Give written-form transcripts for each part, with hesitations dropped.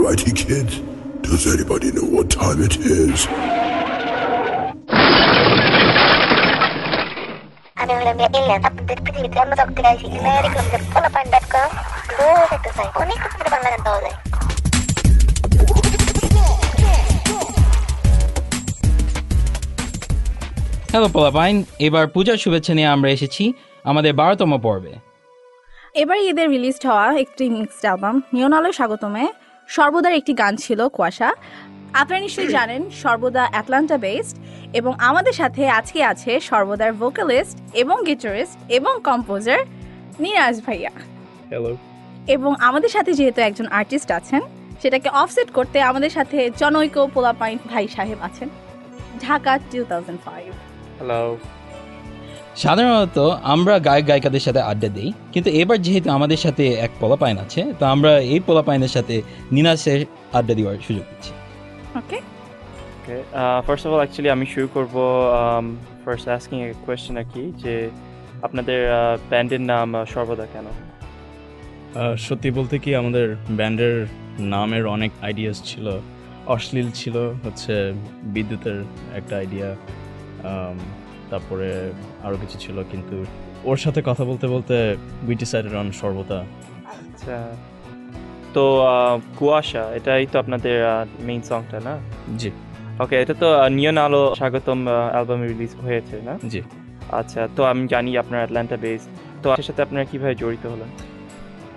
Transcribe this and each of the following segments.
Alrighty, kids. Does anybody know what time it is? আমি হলাম alien, আপনাদের পৃথিবীতে আমরা জগতে গাইছি american.polapan.com রোজ একটা চাই অনেক রকমের বাংলা গান পাওয়া যায়। হ্যালো পোলাপাইন, এবার পূজার শুভেচ্ছা নিয়ে আমরা এসেছি আমাদের 12তম পর্বে। এবার ঈদের রিলিজ হওয়া একটি মিক্সড অ্যালবাম নিয়ন আলোয় স্বাগতমে সর্বদার একটি গান ছিল কুয়াশা। আপনারা নিশ্চয়ই জানেন সর্বদা অ্যাটলান্টা বেসড, এবং আমাদের সাথে আজকে আছে সর্বদার ভোকালিস্ট এবং গিটারিস্ট এবং কম্পোজার নিরাজ ভাইয়া। হ্যালো। এবং আমাদের সাথে যেহেতু একজন আর্টিস্ট আছেন, সেটাকে অফসেট করতে আমাদের সাথে জনৈক পোলাপাইন ভাই সাহেব আছেন, ঢাকা 2005। হ্যালো। সাধারণত আমরা গায়ক গায়িকাদের সাথে আড্ডা দিই, কিন্তু এবার যেহেতু আমাদের সাথে এক পোলাপাইন আছে, তো আমরা এই পোলাপাইনের সাথে নিনাসের আড্ডা দেওয়ার সুযোগ দিচ্ছি। ওকে ওকে, ফার্স্ট অফ অল অ্যাকচুয়ালি আমি শুরু করব ফার্স্ট আস্কিং এ কোয়েশ্চেন আর কি, যে আপনাদের ব্যান্ডের নাম সর্বদা কেন? সত্যি বলতে কি আমাদের ব্যান্ডের নামের অনেক আইডিয়াস ছিল। অশ্লীল ছিল, হচ্ছে বিদ্যুতের একটা আইডিয়া, তারপরে আরও কিছু ছিল, কিন্তু ওর সাথে কথা বলতে বলতে উই ডিসাইডেড অন সর্বদা। আচ্ছা, তো কুয়াশা এটাই তো আপনাদের মেইন সংটা না? জি। ওকে, এটা তো নিয়ন আলো স্বাগতম অ্যালবামে রিলিজ হয়েছে না? জি। আচ্ছা, তো আমি জানি আপনার অ্যাটলান্টা বেসড, তো এর সাথে আপনারা কীভাবে জড়িত হলেন?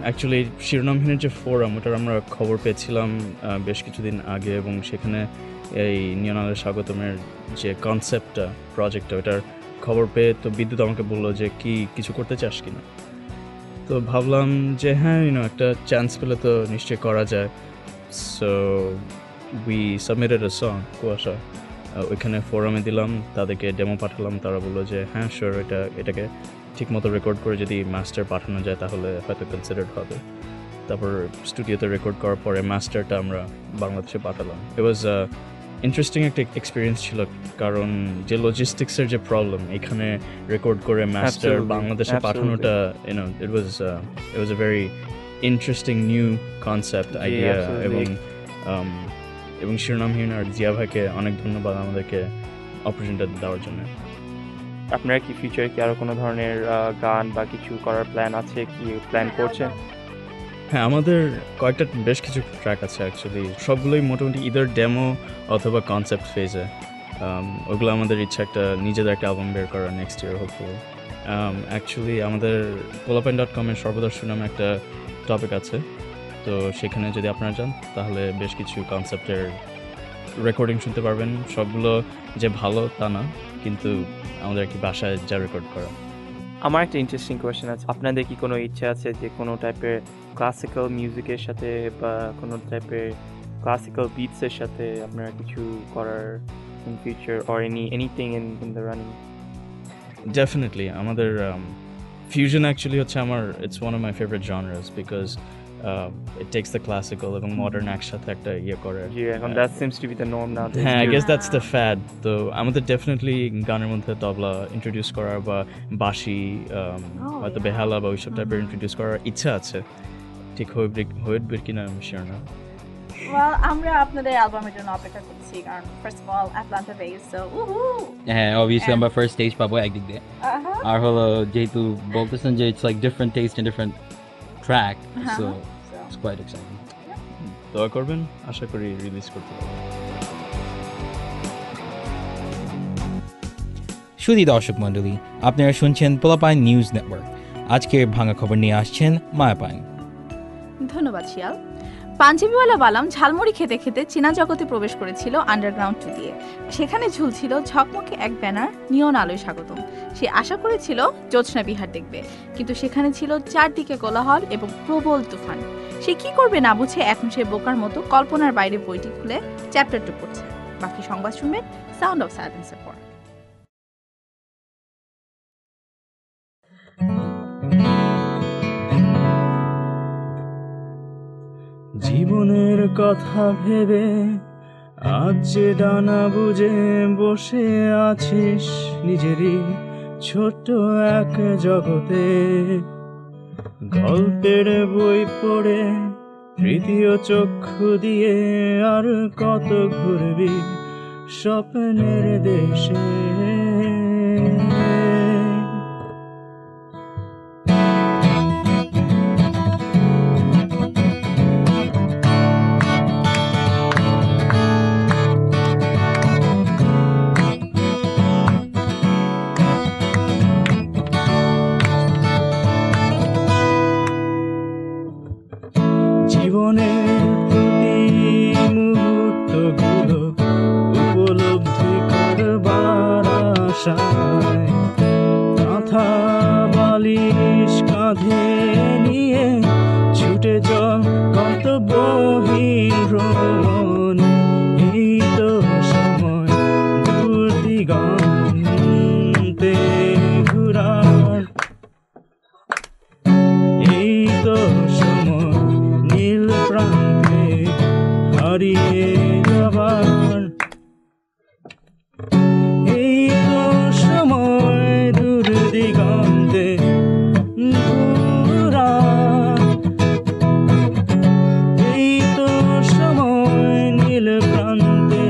অ্যাকচুয়ালি শিরোনামহীনের যে ফোরাম, ওটার আমরা খবর পেয়েছিলাম বেশ কিছুদিন আগে, এবং সেখানে এই নিয়ন আলো স্বাগতমের যে কনসেপ্টটা, প্রজেক্টটা, ওটার খবর পেয়ে তো বিদ্যুৎ আমাকে বললো যে কি কিছু করতে চাস কিনা। তো ভাবলাম যে হ্যাঁ, একটা চান্স পেলে তো নিশ্চয়ই করা যায়। So we submitted a song কুয়াশা, ওইখানে ফোরামে দিলাম, তাদেরকে ডেমো পাঠালাম, তারা বললো যে হ্যাঁ শিওর, এটাকে ঠিকমতো রেকর্ড করে যদি মাস্টার পাঠানো যায় তাহলে হয়তো কনসিডার্ড হবে। তারপর স্টুডিওতে রেকর্ড করার পরে মাস্টারটা আমরা বাংলাদেশে পাঠালাম। ইট ওয়াজ ইন্টারেস্টিং একটা এক্সপিরিয়েন্স ছিল, কারণ যে লজিস্টিক্সের যে প্রবলেম, এখানে রেকর্ড করে মাস্টার বাংলাদেশে পাঠানোটা, it was a very interesting new concept idea. এবং শিরোনামহীন আর জিয়া ভাইকে অনেক ধন্যবাদ আমাদেরকে অপরচুনিটি দেওয়ার জন্য। আপনারা কি ফিউচারে কি আরও কোনো ধরনের গান বা কিছু করার প্ল্যান আছে, কি প্ল্যান করছেন? হ্যাঁ, আমাদের কয়েকটা বেশ কিছু ট্র্যাক আছে অ্যাকচুয়ালি, সবগুলোই মোটামুটি ইদার ডেমো অথবা কনসেপ্ট ফেজে। ওগুলো আমাদের ইচ্ছা একটা নিজেদের একটা অ্যালবাম বের করার নেক্সট ইয়ার হোপফুলি। অ্যাকচুয়ালি আমাদের polapan.com-এর সর্বদা নামে একটা টপিক আছে, তো সেখানে যদি আপনারা যান তাহলে বেশ কিছু কনসেপ্টের রেকর্ডিং শুনতে পারবেন। সবগুলো যে ভালো তা না, কিন্তু আমাদের একটি বাসায় যা রেকর্ড করা। আমার একটা ইন্টারেস্টিং কোয়েশ্চেন আছে, আপনাদের কি কোনো ইচ্ছা আছে যে কোনো টাইপের ক্লাসিক্যাল মিউজিকের সাথে বা কোনো টাইপের ক্লাসিক্যাল বিটসের সাথে আপনারা কিছু করার in future, or anything in the running? Definitely আমাদের ফিউশন অ্যাকচুয়ালি হচ্ছে আমার, it's one of my favourite genres, because it takes the classical এবং মডার্ন একসাথে একটা ইয়ে করে। এখন that seems to be the norm now. হ্যাঁ, I guess that's the fad. তো আমাদের ডেফিনেটলি গানের মধ্যে তবলা ইন্ট্রোডিউস করার বা বাঁশি, হয়তো বেহালা বা ওইসব টাইপের ইন্ট্রোডিউস করার ইচ্ছা আছে। ঠিক হয়ে কিনা আমি শিওর না। আমরা আপনাদের অ্যালবামের জন্য অপেক্ষা করছি, কারণ first of all Atlanta base, so হ্যাঁ, অবভিয়াসলি আমরা ফার্স্ট স্টেজ পাবো একদিক দিয়ে, আর হলো যেহেতু বলতেছেন যে it's like different test and different track, so it's quite exciting. দোয়া করবেন, আশা করি রিলিজ করতে পারবো। সুধী দর্শক মণ্ডলী, আপনারা শুনছেন পোলাপাইন নিউজ নেটওয়ার্ক। আজকের ভাঙা খবর নিয়ে আসছেন মায়া পাইন। ধন্যবাদ শিয়াল। পাঞ্জাবিওয়ালা বালাম ঝালমুড়ি খেতে খেতে চীনা জগতে প্রবেশ করেছিল আন্ডারগ্রাউন্ড 2 দিয়ে। সেখানে ঝুলছিল ঝকমকে এক ব্যানার, নিয়ন আলোয় স্বাগতম। সে আশা করেছিল জ্যোৎস্না বিহার দেখবে, কিন্তু সেখানে ছিল চারদিকে কোলাহল এবং প্রবল তুফান। সে কি করবে না বুঝে এখন সে বোকার মতো কল্পনার বাইরে বইটি খুলে চ্যাপ্টার 2 পড়ছে। বাকি সংবাদ শুনবেন সাউন্ড অফ সাইলেন্সের পর। জীবনের কথা ভেবে আজ যে ডানা বুঝে বসে আছিস নিজেরই ছোট্ট এক জগতে, গল্পের বই পড়ে তৃতীয় চক্ষু দিয়ে আর কত ঘুরবি স্বপ্নের দেশে। জীবনের প্রতি মুহূর্তগুলো উপলব্ধি করবার আশায় মাথা বালিশ কাঁধে নিয়ে ছুটে চল গন্তব্যহীন ভ্রমণ। এই তো সময় দূর দিগন্তে ঘুরার, এই তো সময় নীল প্রান্তে হারিয়ে যাবার, এই তো সময় দূর দিগন্তে ঘোরার, এই তো সময় নীল প্রান্তে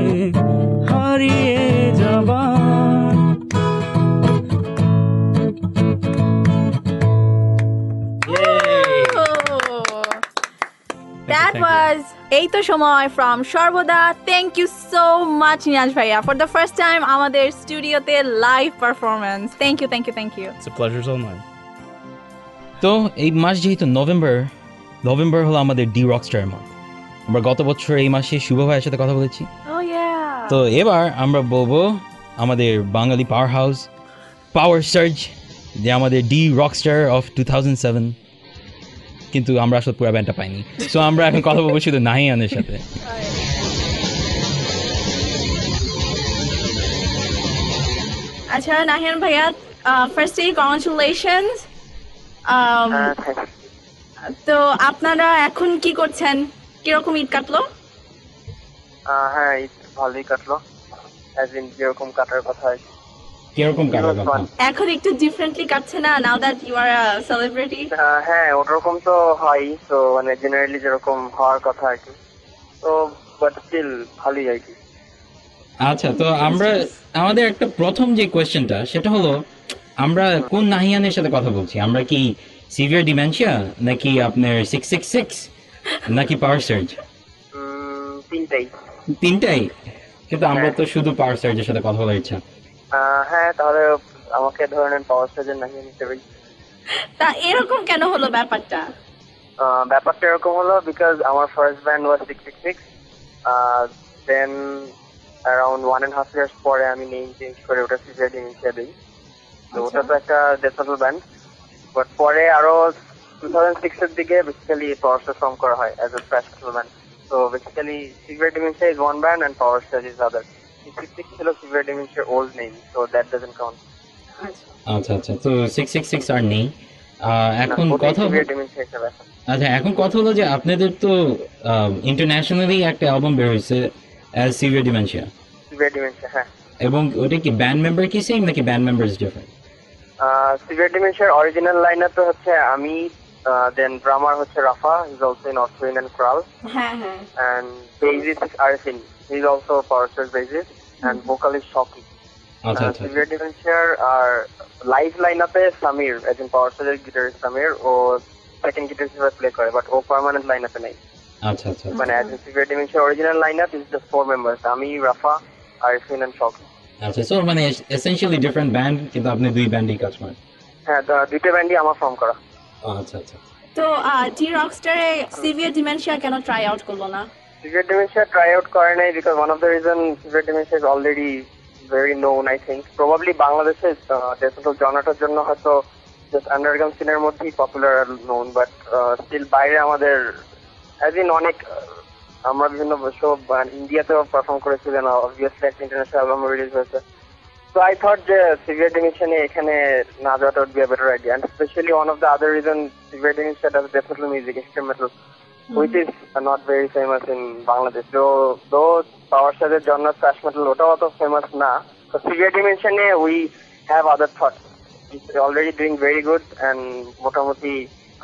হারিয়ে যাবার। That was এই তো সময় from সর্বদা. Thank you so much Niaz ভাইয়া for the first time আমাদের স্টুডিওতে live performance. Thank you, thank you, thank you. It's a pleasure's all mine. তো এই মাস যেহেতু নভেম্বর হলো আমাদের ডি রকস্টার মান্থ। আমরা গত বছর এই মাসে শুভ ভাইয়ের সাথে কথা বলেছি। Oh yeah. তো এবার আমরা বলবো আমাদের বাঙালি পাওয়ার হাউস পাওয়ার সার্জ, যে আমাদের ডি রকস্টার অফ 2007, কিন্তু আমরা আসলে পুরো ব্যান্ডটা পাইনি। সো আমরা এখন কথা বলবো শুধু নাহিয়ানের সাথে। আচ্ছা নাহিয়ান ভাইয়া, ফার্স্টলি কংগ্রাচুলেশনস। তো আপনারা এখন কি করছেন? কিরকম ঈদ কাটলো? হ্যাঁ, ঈদ ভালোই কাটলো, অ্যাজ ইন যেরকম কাটার কথা আর কি। কিরকম কাটার কথা? এখন একটু ডিফারেন্টলি কাটছে না, now that you are a celebrity? হ্যাঁ, ওরকম তো হয়ই, তো মানে জেনারেলি যেরকম হওয়ার কথা আর কি। তো বাট স্টিল ভালোই আর কি। আচ্ছা, তো আমরা আমাদের একটা প্রথম যে কোয়েশ্চেনটা সেটা হলো, আমরা কোন নাহিয়ানের সাথে কথা বলছি? আমরা কি সিভিয়ার ডিমেনশিয়া, নাকি আপনার 666, নাকি পাওয়ার সার্জ? তিনটাই? কিন্তু আমরা তো শুধু পাওয়ার সার্জের সাথে কথা বলার ইচ্ছা। হ্যাঁ, তাহলে আমাকে ধরেন পাওয়ার সার্জের নাহিয়ান হিসেবেই। তা এরকম কেন হলো ব্যাপারটা? ব্যাপারটা এরকম হলো বিকজ আমার ফার্স্ট ব্যান্ড ওয়াজ 666, দেন অ্যারাউন্ড 1.5 years পরে আমি নেম চেঞ্জ করে ওটা সিভিয়ার ডিমেনশিয়া দিই। তো ওটা তো একটা ডেথ মেটাল ব্যান্ড, বাট পরে আরো 2006 এর দিকে বেসিক্যালি পাওয়ার সার্জ ফর্ম করা হয় as a thrash metal band. So basically, Severe Dementia is one band and Power Surge is other. 666 is Severe Dementia old name, so that doesn't count. আচ্ছা, তো 666 আর নেই এখন। কথা আচ্ছা, এখন কথা হলো যে আপনাদের তো ইন্টারন্যাশনালি একটা অ্যালবাম বের হয়েছে অ্যাজ সিভিয়ার ডিমেনশিয়া। হ্যাঁ। এবং ওটা কি ব্যান্ড মেম্বার কি সেম নাকি ব্যান্ড মেম্বারস ডিফারেন্ট? সিভিয়ার ডিমেনশিয়ার অরিজিনাল লাইনআপ তো হচ্ছে আমি, then drummer হচ্ছে Rafa, he's also in Oswin and Kral, and bassist is Arifin, he's also Power Surge bassist, and vocalist Shoki. Severe Dementia আর live লাইনআপে Samir, as in Power Surge guitarist Samir, ও second guitar হিসেবে play করে, but ও permanent লাইনআপে নাই। আচ্ছা, মানে as in Severe Dementia original lineup is just 4 members, আমি, রাফা, Arifin and Shoki। আচ্ছা, সো মানে এসেনশিয়ালি ডিফারেন্ট ব্যান্ড, কিন্তু আপনি দুই ব্যান্ডই কাজ করেন? হ্যাঁ, দুইটা ব্যান্ডই আমার ফর্ম করা। আচ্ছা। তো ডি রকস্টারে সিভিয়ার ডিমেনশিয়া কেন ট্রাই আউট করলো না? সিভিয়ার ডিমেনশিয়া ট্রাই আউট করে নাই because one of the reason Severe Dementia is already very known, I think. Probably বাংলাদেশে ডেথ মেটাল জনরাটার জন্য হয়তো জাস্ট আন্ডারগ্রাউন্ড সিনের মধ্যেই পপুলার আর নোন, বাট স্টিল বাইরে আমাদের অ্যাজ ইন অনেক আমরা বিভিন্ন শো ইন্ডিয়াতেও পারফর্ম করেছি, যেন অবভিয়াসলি একটা ইন্টারন্যাশনাল অ্যালবাম রিলিজ হয়েছে। So I thought যে Severe Dementia এখানে না যাওয়াটা would be a better idea, and especially one of the other reason Severe Dementia does death metal music, extreme metal, which is not very famous in Bangladesh. Though Power Surge's genre thrash metal ওটাও অত famous না, so Severe Dementia we have other thoughts. It's already doing very good, and মোটামুটি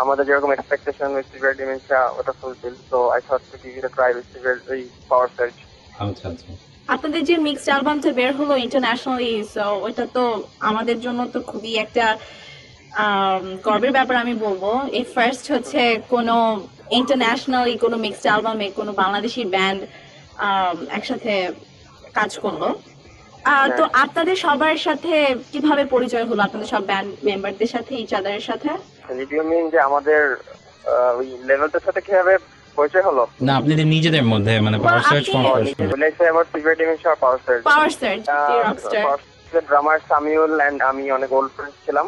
আমাদের যেরকম expectation with Severe Dementia ওটা fulfil, so I thought to give it a try with Severe Power Surge. আচ্ছা আচ্ছা। আপনাদের যে mixed অ্যালবামটা বের হলো ইন্টারন্যাশনালি, সো ওটা তো আমাদের জন্য তো খুবই একটা গর্বের ব্যাপার আমি বলবো। এই ফার্স্ট হচ্ছে কোনো ইন্টারন্যাশনালি কোনো মিক্সড অ্যালবামে কোনো বাংলাদেশি ব্যান্ড একসাথে কাজ করলো। তো আপনাদের সবার সাথে কিভাবে পরিচয় হলো, আপনাদের সব ব্যান্ড মেম্বারদের সাথে, ইচ আদারের সাথে? ইউ মিন যে আমাদের ওই লেভেলটার সাথে কিভাবে পরিচয় হলো? না, আপনাদের নিজেদের মধ্যে মানে পাওয়ার সার্চ ফর্ম করছেন। Let's say about Severe Dementia Power Surge. Power Surge, Rockstar. Drummer Samiul and আমি অনেক ওল্ড ফ্রেন্ডস ছিলাম,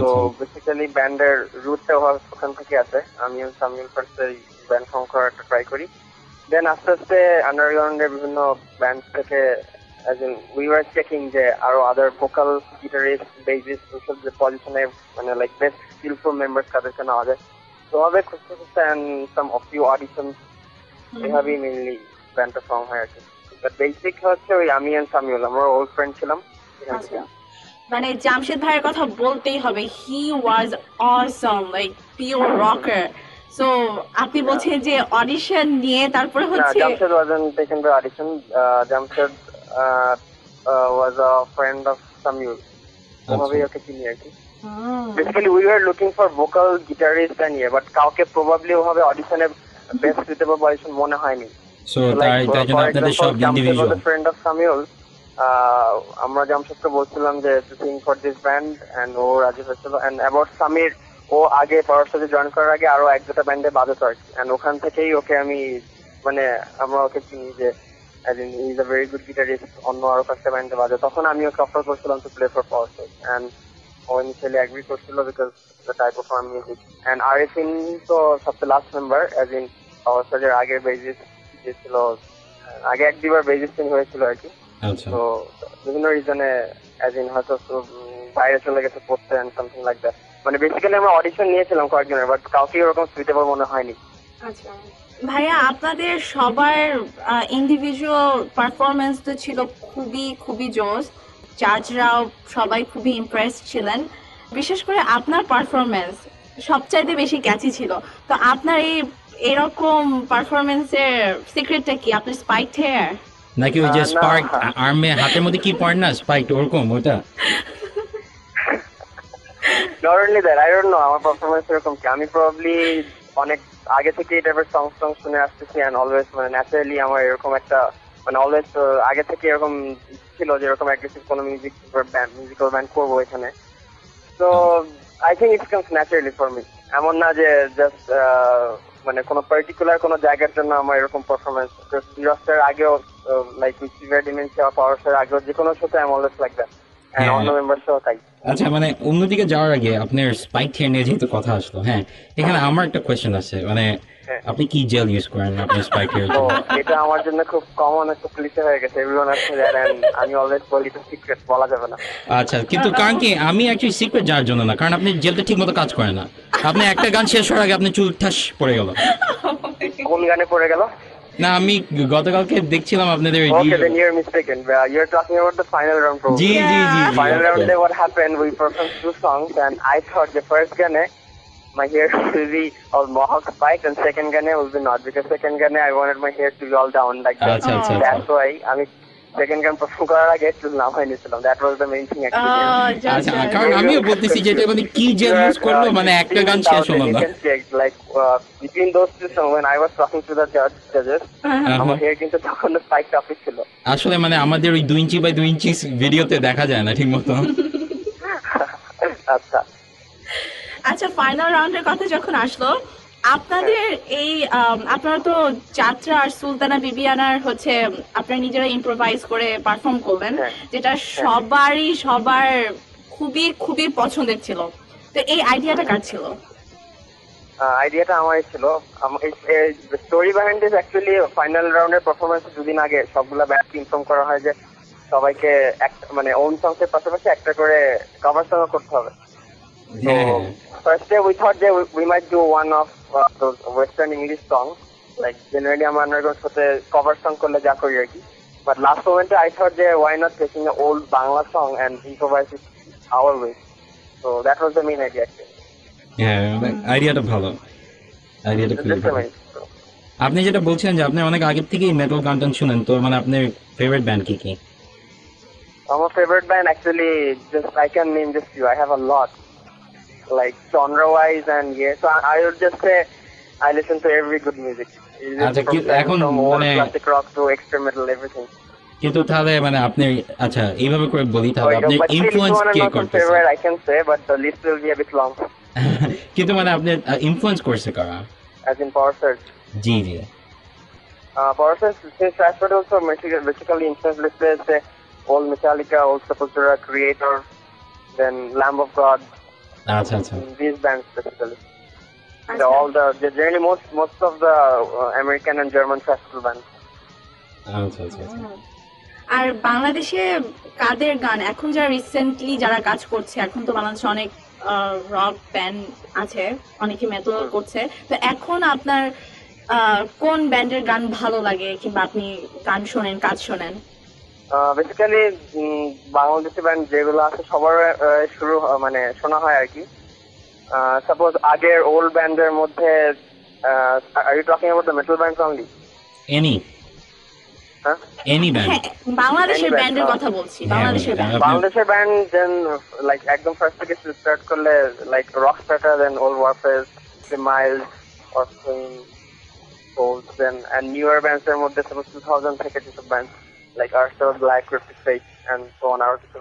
তো বেসিক্যালি ব্যান্ডের রুটটা ওখান থেকে আছে। আমি সামিউল ফার্স্ট ব্যান্ড ফর্ম করার একটা ট্রাই করি, দেন আস্তে আস্তে আন্ডারগ্রাউন্ডের বিভিন্ন ব্যান্ড থেকে as in we were checking যে আরো আদার ভোকাল গিটারিস্ট বেসিস্ট ওসব যে পজিশনে মানে লাইক বেস্ট স্কিলফুল মেম্বার্স কাদেরকে নেওয়া যায়, তো হবে খুঁজতে খুঁজতে and some of few auditions এভাবেই মেনলি ব্যান্ডটা ফর্ম হয় আর কি। বাট বেসিক হচ্ছে ওই আমি এন্ড সামিউল, আমরা ওল্ড ফ্রেন্ড ছিলাম। মানে জামশেদ ভাইয়ের কথা বলতেই হবে, হি ওয়াজ অসম, লাইক পিওর রকার। সো আপনি বলছেন যে অডিশন নিয়ে তারপরে হচ্ছে? Jamshed wasn't taken by audition. Jamshed was a friend of Samuel. ওভাবেই ওকে চিনি আর কি। Basically we were looking for vocal guitarist and but কাউকে probably ওভাবে অডিশনে বেস্ট সুইটেবল পজিশন মনে হয়নি। সো তাই জন্য আপনাদের সব individual. Jamshed friend of Samiul, আমরা জামশেদকে বলছিলাম যে to sing for this band and ও রাজি হয়েছিল। এন্ড অ্যাবাউট সামির, ও আগে পাওয়ার সাথে জয়েন করার আগে আরো এক দুটা ব্যান্ডে বাজাতো আর কি, এন্ড ওখান থেকেই ওকে আমি মানে আমরা ওকে চিনি যে he is a very good guitarist, অন্য আরো কয়েকটা ব্যান্ডে বাজে। তখন আমি ওকে অফার করছিলাম to play for power surge and ও ইনিশিয়ালি এগ্রি করছিল because the type of our music. And Arifin তো সবচেয়ে লাস্ট মেম্বার, পাওয়ার সার্চের আগের বেসিস্ট যে ছিল, আগে এক দুবার বেসিস্ট হয়েছিল আর কি। তো বিভিন্ন রিজনে হয়তো বাইরে চলে গেছে পড়তে এন্ড সামথিং লাইক দ্যাট। মানে বেসিক্যালি আমরা অডিশন নিয়েছিলাম কয়েকজনের, বাট কাউকে ওরকম সুইটেবল মনে হয়নি। আচ্ছা ভাইয়া, আপনাদের সবার ইন্ডিভিজুয়াল পারফরমেন্স তো ছিল খুবই খুবই জোস, জাজরাও সবাই খুবই ইমপ্রেস ছিলেন। বিশেষ করে আপনার পারফরমেন্স সবচাইতে বেশি ক্যাচি ছিল। তো আপনার এরকম পারফরমেন্সের সিক্রেটটা কি? আপনার স্পাইকড হেয়ার নাকি ওই যে স্পার্ক আর্মে হাতের মধ্যে কি পড়ে না স্পাইকড, ওরকম ওটা? Not only that, I don't know, আমার পারফরমেন্স এরকম কি, আমি প্রবাবলি অনেক আগে থেকে এই টাইপের সং শুনে আসতেছি এন্ড অলওয়েজ মানে ন্যাচারালি আমার এরকম একটা মানে অলওয়েজ আগে থেকে এরকম ছিল যে এরকম অ্যাগ্রেসিভ কোনো মিউজিক্যাল ব্যান্ড করবো এখানে। তো I think it's comes naturally for me. এমন না যে জাস্ট মানে কোনো পার্টিকুলার কোনো জায়গার জন্য আমার এরকম পারফরমেন্স। রকস্টার আগেও like Severe Dementia Power Star আগেও যে কোনো শোতে I am always like that, and অন্য মেম্বারসও তাই। আচ্ছা, মানে অন্যদিকে যাওয়ার আগে আপনার স্পাইক হেয়ার নিয়ে যেহেতু কথা আসলো, হ্যাঁ এখানে আমার একটা কোয়েশ্চেন আছে, মানে আপনি কি জেল ইউজ করেন আপনার স্পাইক হেয়ার? তো এটা আমার জন্য খুব কমন একটা ক্লিশে হয়ে গেছে, এভরিওয়ান আসছে দ্যাট এন্ড আমি অলওয়েজ বলি এটা সিক্রেট, বলা যাবে না। আচ্ছা, কিন্তু কারণ কি আমি অ্যাকচুয়ালি সিক্রেট যাওয়ার জন্য না, কারণ আপনি জেলটা ঠিক মতো কাজ করে না। আপনি একটা গান শেষ হওয়ার আগে আপনি চুল ঠাস পড়ে গেল। কোন গানে পড়ে গেল? না, আমি গতকালকে দেখছিলাম আপনাদের Okay, then you're mistaken. You're talking about the final round program. G G G. Final round day, what happened, we performed 2 songs and I thought the first gane my hair will be all mohawk spiked and second gane will be not, because second gane I wanted my hair to be all down like that. আচ্ছা। That's why আমি second গান perform করার আগে চুল নামাই নিয়েছিলাম। That was the main thing actually. আচ্ছা, কারণ আমিও বলতেছি যে এটা মানে কি জেল ইউজ করলো, মানে একটা গান শেষ হলো না। Like between those two song when I was talking to the judges, আমার হেয়ার কিন্তু তখন স্পাইক টপিক ছিল। আসলে মানে আমাদের ওই 2 ইঞ্চি বাই 2 ইঞ্চি ভিডিওতে দেখা যায় না ঠিক মতো। আচ্ছা, ফাইনাল রাউন্ডের কথা যখন আসলো, আপনাদের এই আপনারা তো যাত্রা আর সুলতানা বিবিয়ানার হচ্ছে আপনারা নিজেরা ইম্প্রোভাইজ করে পারফর্ম করলেন, যেটা সবার খুবই খুবই পছন্দের ছিল। তো এই আইডিয়াটা কার ছিল? আইডিয়াটা আমারই ছিল। Story behind this actually final রাউন্ডের পারফরমেন্স দুদিন আগে সবগুলা ব্যান্ডকে ইনফর্ম করা হয় যে সবাইকে মানে ওন সংসের পাশাপাশি একটা করে কভার সং করতে হবে। So first day we thought that we might do one of those Western English songs, like generally I'm underground সাথে cover song করলে যা করি আর কি, but last moment I thought that why not taking an old Bangla song and improvise it our way, so that was the main idea actually. হ্যাঁ আইডিয়াটা ভালো, আইডিয়াটা খুবই Just a ভালো। minute. আপনি যেটা বলছিলেন যে আপনি অনেক আগের থেকেই মেটাল গান টান শুনেন, তো মানে আপনার ফেভারিট ব্যান্ড কি কি? My favorite band actually, just I can name just few. I have a lot, like genre-wise and yeah. So I would just say I listen to every good music. আচ্ছা, এখন From old মানে classic rock to extreme metal, everything. কিন্তু তাহলে মানে আপনি আচ্ছা এইভাবে করে বলি তাহলে আপনি But still, if you influence wanna K know some করতেছেন? favorite, I can say, but the list will be a bit long. কিন্তু মানে আপনি ইনফ্লুয়েন্স করছে কারা? As in Power Surge. G G. Power Surge, since Rashford also basically influenced, let's say, old Metallica, old Sepultura, Creator, then Lamb of God, আচ্ছা আচ্ছা। these bands basically. Generally most of the American and German thrash metal bands. আচ্ছা আচ্ছা আচ্ছা। আর বাংলাদেশে কাদের গান এখন যারা recently যারা কাজ করছে, এখন তো বাংলাদেশে অনেক রক ব্যান্ড আছে, অনেকে মেটাল করছে, তো এখন আপনার কোন ব্যান্ডের গান ভালো লাগে কিংবা আপনি গান শোনেন, কাজ শোনেন? বেসিক্যালি বাংলাদেশি ব্যান্ড যেগুলো আছে সবার শুরু মানে শোনা হয় আর কি। সাপোজ আগের ওল্ড ব্যান্ডের মধ্যে are you talking about the metal bands only? Any band? হ্যাঁ, বাংলাদেশের Any band, ব্যান্ডের কথা বলছি, বাংলাদেশের ব্যান্ড। বাংলাদেশের ব্যান্ড দেন লাইক একদম ফার্স্ট থেকে স্টার্ট করলে like rockstar, then old Warfaze, Miles, অসিন, Souls, then and newer bands এর মধ্যে সাপোজ 2000 থেকে যেসব band like Artcell, Black, Cryptic Fate and so on, আর কিছু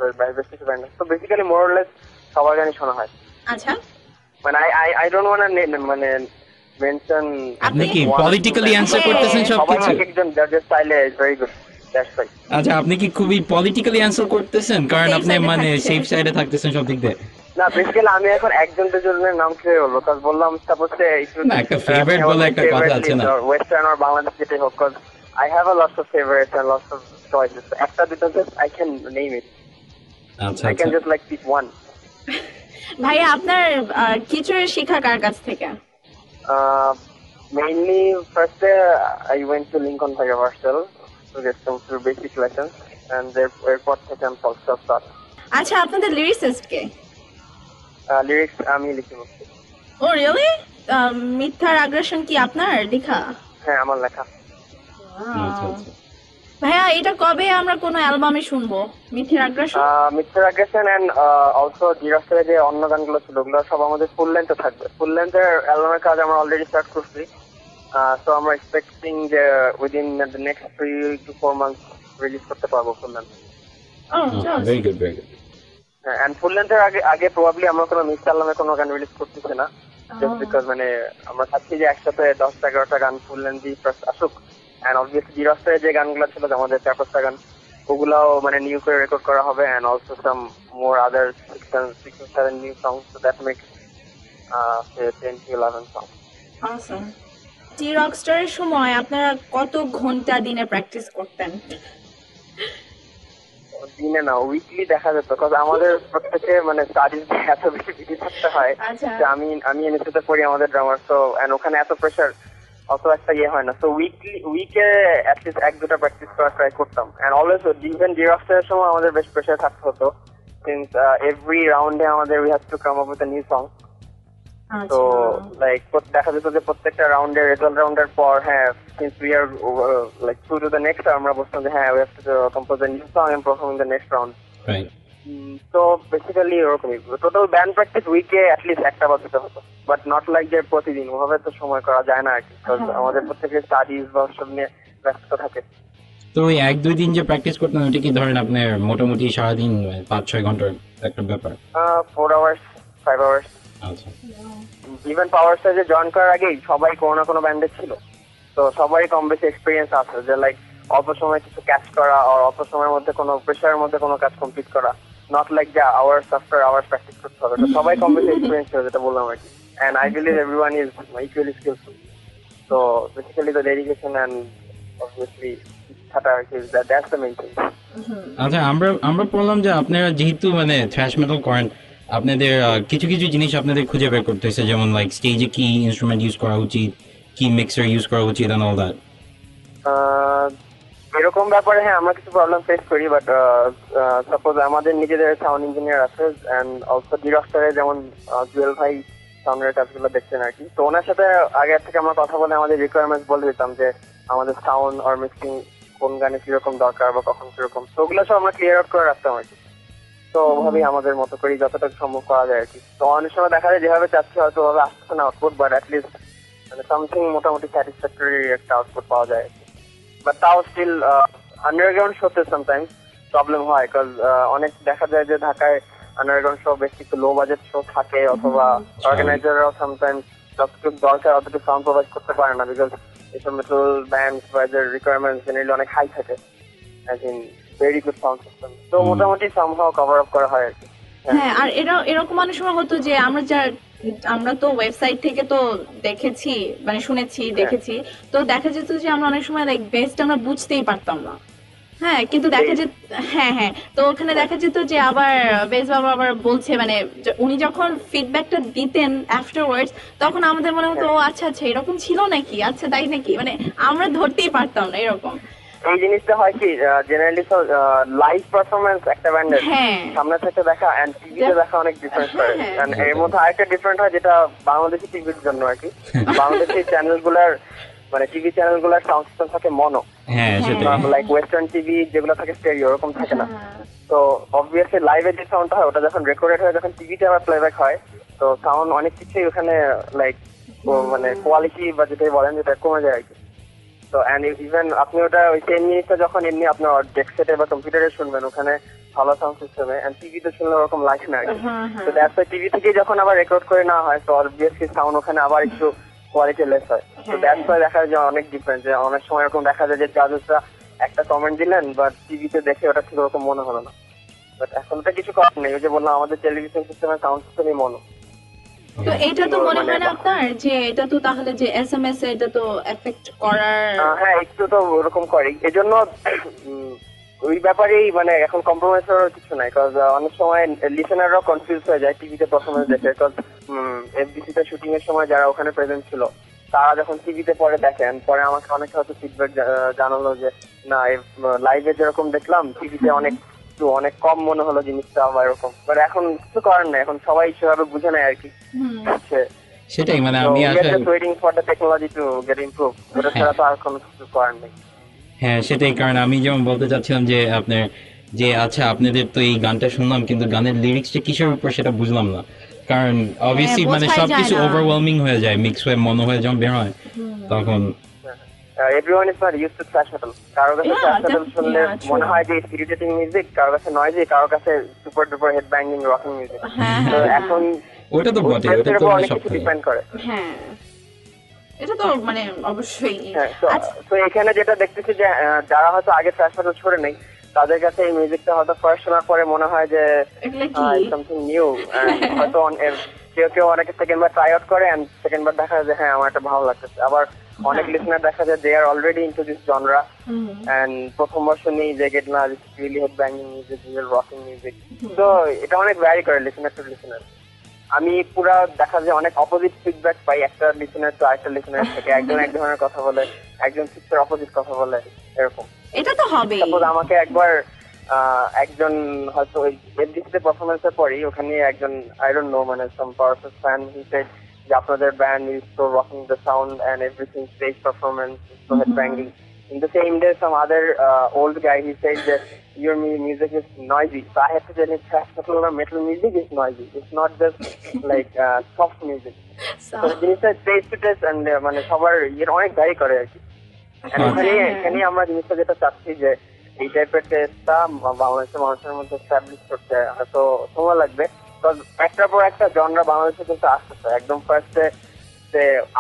ব্যান্ড। তো বেসিক্যালি মোর অর লেস সবার গানই শোনা হয়। আচ্ছা, মানে I don't want to মানে মেনশন। আপনি কি পলিটিক্যালি অ্যানসার করতেছেন সবাই সবকিছু? একজন জাজের স্টাইলে is very good, that's right. আচ্ছা, আপনি কি খুবই পলিটিক্যালি অ্যানসার করতেছেন কারণ Safe আপনি side এ মানে থাকছেন। সেফ সাইডে থাকতেছেন সব দিক দিয়ে? না, বেসিক্যালি আমি এখন একজন দুজনের নাম খেয়ে বলবো, কারণ বললাম সাপোজ না, একটা favorite বলে একটা কথা আছে না? ওয়েস্টার্ন আর বাংলাদেশ যেটাই হোক, কারণ I have a lots of favourites and lots of choices. একটা দুটো just I can name it, আচ্ছা আই ক্যান আচ্ছা। Just like pick one. ভাইয়া আপনার কিচুরের শিক্ষা কার কাছ থেকে? Mainly, first I went to Lincoln Universal to get some basic lessons, and thereপর থেকে আমি self start. আচ্ছা, আপনাদের লিরিসিস্ট কে? লিরিক্স আমি লিখি বলছি। ও রিয়েলি? মিথ্যার আগ্রাসন কি আপনার লেখা? হ্যাঁ, আমার লেখা। আচ্ছা আচ্ছা। ভাইয়া এটা কবে আমরা কোনো অ্যালবামে শুনবো, মিথ্যার আগ্রাসন? মিস্টার আগ্রেশন এন্ড অলসো জিরাফের যে অন্য গানগুলো ছিল ওগুলো সব আমাদের ফুল লেন্থে থাকবে। ফুল লেন্থের অ্যালবামের কাজ আমরা অলরেডি স্টার্ট করছি। সো আমরা এক্সপেক্টিং যে within the next 3 to 4 months release করতে পারবো full length. Very good very good. হ্যাঁ, এন্ড ফুল লেন্থের আগে প্রবাবলি আমরা কোনো মিক্স অ্যালবামে কোনো গান রিলিজ করতেছি না, জাস্ট বিকজ মানে আমরা চাচ্ছি যে একসাথে 10-11টা গান ফুল লেন্থই ফার্স্ট আসুক। এন্ড অবভিয়াসলি জিরাফের যে গানগুলো ছিল আমাদের 4-5টা গান, ওগুলাও মানে নিউ করে রেকর্ড করা হবে, and also some more other 6-7 new songs, so that makes 10 to 11 songs. awesome. D রকস্টারের সময় আপনারা কত ঘন্টা দিনে প্র্যাকটিস করতেন? দিনে না, উইকলি দেখা যেত, বিকজ আমাদের প্রত্যেকে মানে স্টাডিজ এত বেশি বিজি থাকতে হয় আচ্ছা। যে আমি এনএসএতে পড়ি, আমাদের ড্রামার, তো এন্ড ওখানে এত প্রেশার, অত একটা ইয়ে হয় না। সো উইকে অ্যাটলিস্ট 1-2টা প্র্যাকটিস করা ট্রাই করতাম। এন্ড অলওয়েজ ইভেন জিরাফের সময় আমাদের বেশ প্রেশার থাকতে হতো, সিন্স এভরি রাউন্ডে আমাদের we have to come up with a new song. তো লাইক দেখা যেত যে প্রত্যেকটা রাউন্ডের রেজাল্ট রাউন্ডের পর, হ্যাঁ, since we are like through to the next, আমরা বলতাম যে হ্যাঁ we have to compose a new song and perform in the next round. Right. তো বেসিক্যালি এরকমই টোটাল ব্যান্ড প্র্যাকটিস উইকে অ্যাটলিস্ট একটা বা দুটো হতো, বাট নট লাইক যে প্রতিদিন, ওভাবে তো সময় করা যায় না আর কি, কারণ আমাদের প্রত্যেকের স্টাডিজ বা সব নিয়ে ব্যস্ত থাকে। তো ওই 1-2 দিন যে প্র্যাকটিস করতেন ওটা কি ধরেন আপনার মোটামুটি সারাদিন 5-6 ঘন্টার একটা ব্যাপার? 4 hours 5 hours। আচ্ছা। ইভেন পাওয়ার স্টাজে জয়েন করার আগেই সবাই কোনো না কোনো ব্যান্ডে ছিল, তো সবারই কম বেশি এক্সপিরিয়েন্স আছে যে লাইক অল্প সময় কিছু ক্যাচ করা আর অল্প সময়ের মধ্যে কোনো প্রেশারের মধ্যে কোনো কাজ কমপ্লিট করা, নট লাইক যে আওয়ার্স আফটার আওয়ার্স প্র্যাকটিস করতে হবে। তো সবাই কম বেশি এক্সপিরিয়েন্স ছিল, যেটা বললাম আর কি। And I believe everyone is equally skilful, so basically the dedication and obviously ইচ্ছাটা আর কি, দ্যাটস দ্য মেইন থিং। আচ্ছা, আমরা বললাম যে আপনারা যেহেতু মানে থ্রাশ মেটাল করেন, আপনাদের কিছু কিছু জিনিস আপনাদের খুঁজে বের করতে হয়েছে, যেমন লাইক স্টেজে কি ইনস্ট্রুমেন্ট ইউজ করা উচিত, কি মিক্সার ইউজ করা উচিত এন্ড অল দ্যাট। এরকম ব্যাপারে হ্যাঁ আমরা কিছু প্রবলেম ফেস করি, বাট সাপোজ আমাদের নিজেদের সাউন্ড ইঞ্জিনিয়ার আছে, এন্ড অলসো ডিরেক্টরে যেমন জুয়েল ভাই সাউন্ডের কাজগুলো দেখছেন আর কি। তো ওনার সাথে আগে থেকে আমরা কথা বলে আমাদের রিকোয়ারমেন্টস বলে দিতাম যে আমাদের সাউন্ড আর মিক্সিং কোন গানে কিরকম দরকার বা কখন কিরকম, তো ওগুলো সব আমরা ক্লিয়ার আউট করে রাখতাম আর কি। তো ওভাবেই আমাদের মতো করেই যতটুকু সম্ভব করা যায় আর কি। তো অনেক সময় দেখা যায় যেভাবে চাচ্ছি হয়তো ওভাবে আসছে না আউটপুট, বাট অ্যাটলিস্ট মানে সামথিং মোটামুটি স্যাটিসফ্যাক্টরি একটা আউটপুট পাওয়া যায় আর কি। বাট তাও স্টিল আন্ডারগ্রাউন্ড শোতে সামটাইমস প্রবলেম হয়, বিকজ অনেক দেখা যায় যে ঢাকায় আন্ডারগ্রাউন্ড শো বেশ কিছু লো বাজেট শো থাকে, অথবা অর্গানাইজাররাও সামটাইমস যতটুকু দরকার অতটুকু সাউন্ড প্রোভাইড করতে পারে না, বিকজ এসব মেটাল ব্যান্ডস বা এদের রিকোয়ারমেন্টস জেনারেলি অনেক হাই থাকে, I think very good sound system. তো মোটামুটি সামহাও কভার আপ করা হয় আর কি। হ্যাঁ, আর এরকম অনেক সময় হতো যে আমরা তো ওয়েবসাইট থেকে তো দেখেছি, মানে শুনেছি দেখেছি, তো দেখা যেত যে আমরা অনেক সময় লাইক বেস্ট আমরা বুঝতেই পারতাম না। হ্যাঁ, কিন্তু দেখা যেত হ্যাঁ, তো ওখানে দেখা যেত যে আবার বেশ বাবা আবার বলছে, মানে উনি যখন ফিডব্যাকটা দিতেন আফটারওয়ার্ডস, তখন আমাদের মনে হতো ও আচ্ছা এরকম ছিল নাকি, আচ্ছা তাই নাকি, মানে আমরা ধরতেই পারতাম না এরকম। এই জিনিসটা হয় কি জেনারেলি তো লাইভ পারফরমেন্স একটা ব্যান্ডের সামনে থেকে দেখা এন্ড টিভিতে দেখা অনেক ডিফারেন্স হয়। এন্ড এর মধ্যে আরেকটা ডিফারেন্ট হয় যেটা বাংলাদেশি টিভির জন্য আর কি। বাংলাদেশি চ্যানেলগুলোর মানে টিভি চ্যানেলগুলোর সাউন্ড সিস্টেম থাকে মনো, লাইক ওয়েস্টার্ন টিভি যেগুলো থাকে স্টেরিও, ওরকম থাকে না। তো অবভিয়াসলি লাইভে যে সাউন্ডটা হয় ওটা যখন রেকর্ডেড হয়, যখন টিভিতে আবার প্লেব্যাক হয়, তো সাউন্ড অনেক কিছুই ওখানে লাইক মানে কোয়ালিটি বা যেটাই বলেন যেটা কমে যায় আর কি। তো এন্ড ইভেন আপনি ওটা ওই 10 মিনিটটা যখন এমনি আপনার ডেস্কটপে বা কম্পিউটারে শুনবেন ওখানে ভালো সাউন্ড সিস্টেমে, এন্ড টিভিতে শুনলে ওরকম লাগে না আর কি। তো দ্যাটস ওয়াই টিভি থেকে যখন আবার রেকর্ড করে নেওয়া হয়, তো অবভিয়াসলি সাউন্ড ওখানে আবার একটু কোয়ালিটি লেস হয়। তো দ্যাটস ওয়াই দেখা যায় অনেক ডিফারেন্স, যে অনেক সময় এরকম দেখা যায় যে জাজেসরা একটা কমেন্ট দিলেন বাট টিভিতে দেখে ওটা ঠিক ওরকম মনে হলো না। বাট এখন তো কিছু করার নেই, ওই যে বললাম আমাদের টেলিভিশন সিস্টেমের সাউন্ড সিস্টেমই মনো। তো এটা তো মনে হয় না আপনার যে এটা তো তাহলে যে এসএমএস এটা তো এফেক্ট করার? হ্যাঁ, একটু তো ওরকম করেই, এজন্য ওই ব্যাপারেই মানে এখন কম্প্রোমাইজ করার কিছু নাই, কারণ অনেক সময় লিসেনাররাও কনফিউজ হয়ে যায় টিভিতে পারফরমেন্স দেখে, কারণ এফডিসিতে শুটিং এর সময় যারা ওখানে প্রেজেন্ট ছিল তারা যখন টিভিতে পরে দেখেন, পরে আমাকে অনেকে হয়তো ফিডব্যাক জানালো যে না লাইভে যেরকম দেখলাম টিভিতে অনেক কম মনে হলো জিনিসটা বা এরকম। বাট এখন কিছু করার নাই, এখন সবাই সেভাবে বুঝে নেয় আর কি। সেটাই মানে আমি waiting for the technology to get improve, ওটা ছাড়া তো আর কোনো কিছু করার নেই। হ্যাঁ সেটাই, কারণ আমি যেমন বলতে চাচ্ছিলাম যে আপনার যে আচ্ছা আপনাদের তো এই গানটা শুনলাম কিন্তু গানের লিরিক্সটা কিসের উপর সেটা বুঝলাম না, কারণ অবভিয়াসলি মানে সবকিছু ওভারওয়েলমিং হয়ে যায়, মিক্স হয়ে মনে হয়ে যখন বের হয় তখন everyone is not used to thrash metal. কারো কাছে thrash metal শুনলে মনে হয় যে ইরিটেটিং মিউজিক, কারো কাছে নয়েজি, কারো কাছে super duper head banging rocking music. তো এখন ওটা তো বটে, ওটা তো অনেক কিছু ডিপেন্ড করে। হ্যাঁ এটা তো মানে অবশ্যই। তো এখানে যেটা দেখতেছি যে যারা হয়তো আগে থ্রাশ মেটাল ছড়ে নেই তাদের কাছে এই মিউজিকটা হয়তো ফার্স্ট শোনার পরে মনে হয় যে সামথিং নিউ, হয়তো কেউ অনেকে সেকেন্ডবার ট্রাই আউট করে এন্ড সেকেন্ডবার দেখা যায় যে হ্যাঁ আমার এটা ভালো লাগতেছে। আবার অনেক লিসনার দেখা যায় they are already into this genre and প্রথমবার শুনি যে গেট না really head banging music, real rocking music. তো এটা অনেক ভ্যারি করে লিসনার টু লিসনার। আমি পুরা দেখা যায় অনেক অপোজিট ফিডব্যাক পাই একটা লিসনার টু আরেকটা লিসনার থেকে, একজন এক ধরনের কথা বলে, একজন সিস্টার অপোজিট কথা বলে, এরকম। এটা তো হবে। সাপোজ আমাকে একবার একজন হয়তো ওই এফডিসিতে পারফরমেন্সের পরেই ওখানে একজন আই ডোন্ট নো মানে some powerful fan he said যে আপনাদের band is so rocking the sound and everything, stage performance, so head banging. In the same day, some other old guy, he said that your music is noisy. So I had to tell him thrash metal or metal music is noisy. It's not just like soft music. So the জিনিসটা face to face and মানে সবার অনেক vary করে আর কি। এখানে আমরা জিনিসটা যেটা চাচ্ছি যে এই টাইপের টেস্টটা বাংলাদেশের মানুষের মধ্যে এস্টাবলিশ করতে হয়তো সময় লাগবে, কারণ একটার পর একটা জনরা বাংলাদেশে কিন্তু আসতেছে। একদম ফার্স্টে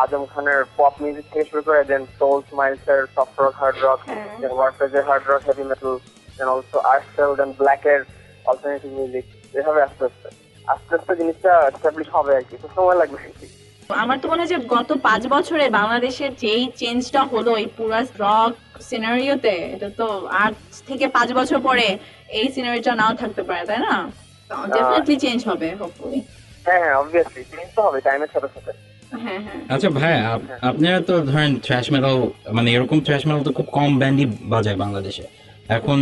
আজম খানের পপ মিউজিক থেকে শুরু করে, দেন সোলস মাইলসের soft rock, hard rock, then ওয়ারফেজের hard rock, heavy metal, then also Artcell, then ব্ল্যাকের অল্টারনেটিভ মিউজিক, এভাবে আস্তে আস্তে জিনিসটা এস্টাবলিশ হবে আর কি, তো সময় লাগবে আর কি। আমার তো মনে হয় যে গত 5 বছরে বাংলাদেশের যেই চেঞ্জটা হলো এই পুরো রক সিনারিওতে, এটা তো 8 থেকে 5 বছর পরে এই সিনারিটা নাও থাকতে পারে, তাই না? ডেফিনেটলি চেঞ্জ হবে হোপফুলি। হ্যাঁ অবভিয়াসলি চেঞ্জ তো হবে টাইমের সাথে সাথে। আচ্ছা ভাই, আপনারা তো ধরেন থ্রাশ মেটাল মানে এরকম থ্রাশ মেটাল তো খুব কম ব্যান্ডই বাজায় বাংলাদেশে। এখন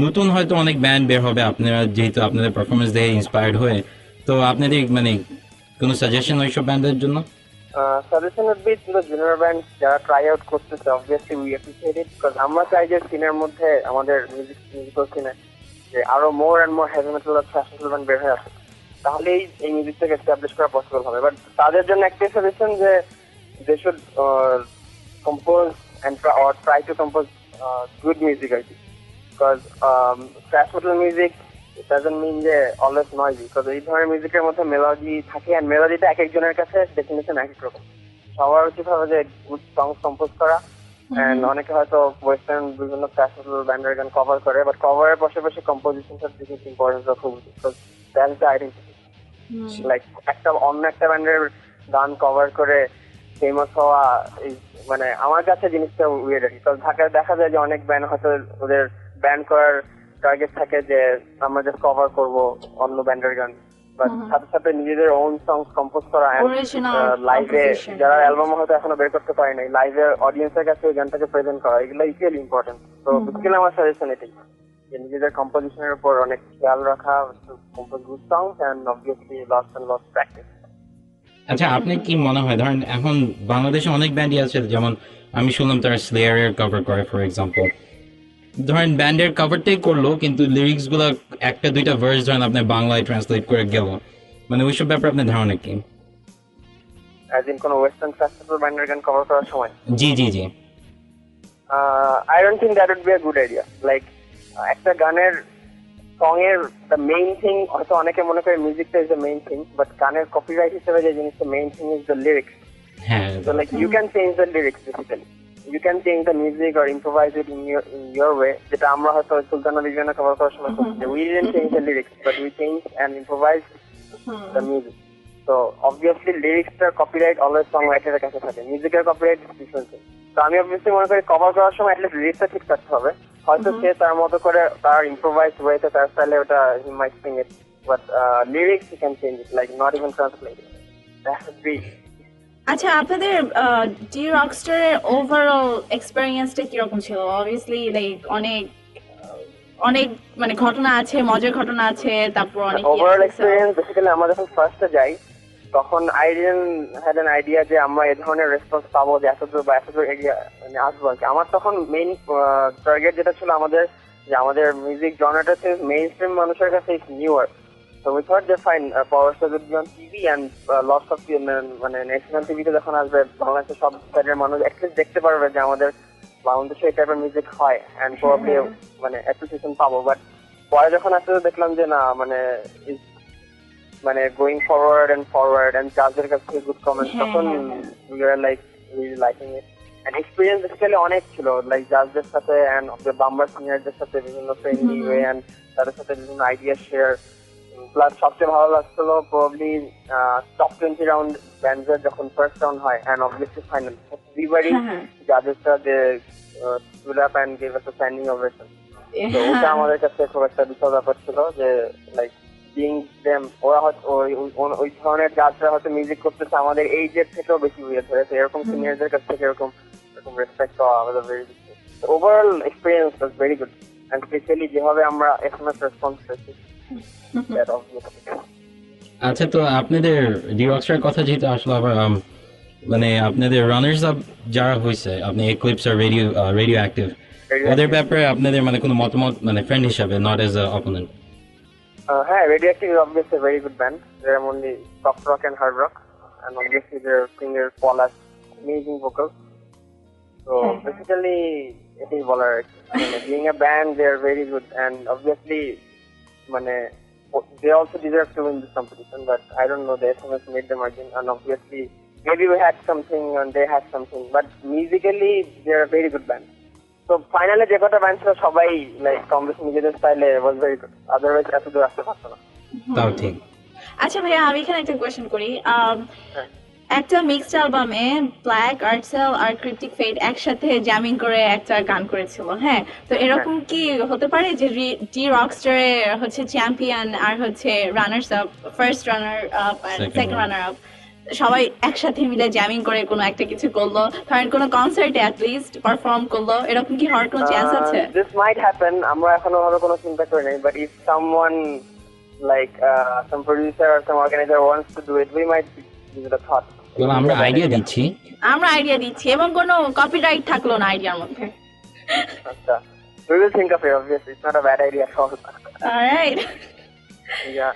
নতুন হয়তো অনেক ব্যান্ড বের হবে আপনারা যেহেতু আপনাদের পারফরমেন্স দেখে ইন্সপায়ার্ড হয়ে, তো আপনাদের মানে কোনো সাজেশন ওইসব ব্যান্ডের জন্য? Suggestion would be to the junior band যারা ট্রাই আউট করতেছে, obviously we appreciate it, because আমরা চাই যে সিনের মধ্যে আমাদের মিউজিক্যাল সিনে যে আরো more and more heavy metal আর থ্রাশ মেটাল ব্যান্ড বের হয়ে আসে, তাহলেই এই মিউজিকটাকে এস্টাবলিশ করা পসিবল হবে। বাট তাদের জন্য একটাই সাজেশন যে they should compose and try to compose good music আর কি, because thrash metal music it doesn't mean যে অলওয়েজ নয়েজি, বিকজ এই ধরনের মিউজিকের মধ্যে মেলোডি থাকে, অ্যান্ড মেলোডিটা এক একজনের কাছে ডেফিনেশন এক এক রকম। সবার উচিত হবে যে গুড সং কম্পোজ করা, অ্যান্ড অনেকে হয়তো ওয়েস্টার্ন বিভিন্ন ক্লাসিক্যাল ব্যান্ডের গান কভার করে, বাট কভারের পাশাপাশি কম্পোজিশনটা দিকে ইম্পর্টেন্স খুব, because that's the identity. Like একটা অন্য একটা ব্যান্ডের গান কভার করে ফেমাস হওয়া মানে আমার কাছে জিনিসটা উইয়ার্ড আর কি, বিকজ ঢাকায় দেখা যায় যে অনেক ব্যান্ড হয়তো ওদের ব্যান্ড করার টার্গেট থাকে যে আমরা জাস্ট কভার করবো অন্য ব্যান্ডের গান, বাট সাথে সাথে নিজেদের ওন সংস কম্পোজ করা, লাইভে যারা অ্যালবাম হয়তো এখনো বের করতে পারে নাই, লাইভে অডিয়েন্সের কাছে ওই গানটাকে প্রেজেন্ট করা, এগুলো ইকুয়ালি ইম্পর্টেন্ট। তো বেসিক্যালি আমার সাজেশন এটাই যে নিজেদের কম্পোজিশনের উপর অনেক খেয়াল রাখা, compose good songs and obviously lost and lost practice. আচ্ছা, আপনি কি মনে হয় ধরেন এখন বাংলাদেশে অনেক ব্যান্ডই আছে, যেমন আমি শুনলাম তারা স্লেয়ারের কভার করে ফর এক্সাম্পল, ধরেন ব্যান্ডের কভারটাই করলো কিন্তু লিরিক্স গুলা একটা দুইটা ভার্স ধরেন আপনার বাংলায় ট্রান্সলেট করে গেল, মানে ওইসব ব্যাপারে আপনার ধারণা কি? অ্যাজ ইন কোন ওয়েস্টার্ন ক্লাসিক্যাল ব্যান্ডের গান কভার করার সময়? জি জি জি। I don't think that would be a good idea. Like একটা গানের সং এর দ্য মেইন থিং, হয়তো অনেকে মনে করে মিউজিকটা is the main thing, but গানের কপিরাইট হিসেবে যে জিনিসটা main thing is the lyrics. হ্যাঁ, so like you can change the lyrics basically, you can change the music or improvise it in your way, যেটা আমরা হয়তো সুলতান আলী গান কভার করার সময় করছি, we didn't change the lyrics but we changed and improvised the music. So obviously lyrics-টার copyright always songwriter-এর কাছে থাকে, মিউজিকের copyright different thing. তো আমি অবভিয়াসলি মনে করি কভার করার সময় অ্যাটলিস্ট লিরিক্সটা ঠিক থাকতে হবে, হয়তো সে তার মতো করে তার ইম্প্রোভাইজড ওয়েতে তার স্টাইলে ওটা he might sing it, but lyrics he can change it, like not even translate it, that would be. আচ্ছা, আপনাদের ডি রকস্টারের ওভারঅল এক্সপেরিয়েন্সটা কিরকম ছিল? অবভিয়াসলি লাইক অনেক মানে ঘটনা আছে, মজার ঘটনা আছে, তারপর অনেক ওভারঅল এক্সপেরিয়েন্স বেসিক্যালি আমরা যখন ফার্স্টে যাই তখন I didn't had an idea যে আমরা এই ধরনের রেসপন্স পাবো, যে এতদূর বা এতদূর এগিয়ে মানে আসবো আর কি। আমার তখন মেইন টার্গেট যেটা ছিল আমাদের, যে আমাদের মিউজিক জনরাটা হচ্ছে মেইন স্ট্রিম মানুষের কাছে it's newer, so we thought যে fine power star would be on TV and lots of মানে ন্যাশনাল টিভিতে যখন আসবে বাংলাদেশের সব সাইডের মানুষ অ্যাটলিস্ট দেখতে পারবে যে আমাদের বাংলাদেশে এই টাইপের মিউজিক হয় অ্যান্ড প্রবাবলি মানে অ্যাপ্রিসিয়েশন পাবো। বাট পরে যখন আসতে দেখলাম যে না মানে গোয়িং ফরওয়ার্ড অ্যান্ড জাজের কাছ থেকে গুড কমেন্ট, তখন we are like really liking it. And experience basically অনেক ছিল, লাইক জাজদের সাথে অ্যান্ড বাম্বার সিনিয়রদের সাথে বিভিন্ন ফ্রেন্ডলি ওয়ে অ্যান্ড তাদের সাথে বিভিন্ন আইডিয়া শেয়ার। প্লাস সবচেয়ে ভালো লাগছিল প্রবাবলি টপ 20 রাউন্ড ব্যান্ডের যখন ফার্স্ট রাউন্ড হয় অ্যান্ড অবভিয়াসলি ফাইনাল, এভরিবডি জাজেসরা they stood up and gave us a standing ovation. তো ওটা আমাদের কাছে খুব একটা বিশাল ব্যাপার ছিল যে লাইক বিং দেম, ওরা হয়তো ওই ধরনের জাজরা হয়তো মিউজিক করতেছে আমাদের এইজের থেকেও বেশি হয়ে ধরেছে, এরকম সিনিয়রদের কাছ থেকে এরকম রেসপেক্ট পাওয়া আমাদের very good. Overall experience was very good, and specially যেভাবে আমরা SMS রেসপন্স পেয়েছি। আচ্ছা, তো আপনাদের ডি রকস্টার কথা যেহেতু আসলে আবার মানে আপনাদের রানার্স আপ যারা হয়েছে, আপনি এক্লিপস আর রেডিও অ্যাক্টিভ, ওদের ব্যাপারে আপনাদের মানে কোনো মতামত মানে ফ্রেন্ড হিসাবে, নট এজ আ অপোনেন্ট? হ্যাঁ, Radio Active is obviously very good band, they are only soft rock and hard rock, and obviously their singer Paul has amazing vocal. তো বেসিক্যালি এটাই বলার আর কি, মানে being a band they are very good, and obviously মানে they also deserve to win this competition, but I don't know, the SMS made the margin, and obviously maybe we had something and they had something, but musically they're a very good band. So finally যে কটা band ছিল সবাই like কমবেশি নিজেদের স্টাইলে was very good, otherwise এত দূর আসতে পারতো না। তাও ঠিক। আচ্ছা ভাইয়া, আমি এখানে একটা কোয়েশ্চেন করি। একটা মিক্সড অ্যালবামে ব্ল্যাক, আর্টসেল আর ক্রিপ্টিক ফেট একসাথে জ্যামিং করে একটা গান করেছিল, হ্যাঁ, তো এরকম কি হতে পারে যে ডি রকস্টারে হচ্ছে চ্যাম্পিয়ন আর হচ্ছে runners up, first runner up আর সেকেন্ড রানার আপ সবাই একসাথে মিলে জ্যামিং করে কোনো একটা কিছু করলো, ধরেন কোনো কনসার্টে অ্যাট লিস্ট পারফর্ম করলো, এরকম কি হওয়ার কোনো চান্স আছে? দিস মাইট হ্যাপেন, আমরা এখনো ভাবে কোনো চিন্তা করি নাই, but if someone like some producer or some organizer wants to do it, we might give it a thought. আমরা আইডিয়া দিচ্ছি এবং কোনো কপিরাইট থাকলো না আইডিয়ার মধ্যে। আচ্ছা, we will think of it. Obviously, it's not a bad idea at all. Alright. Yeah.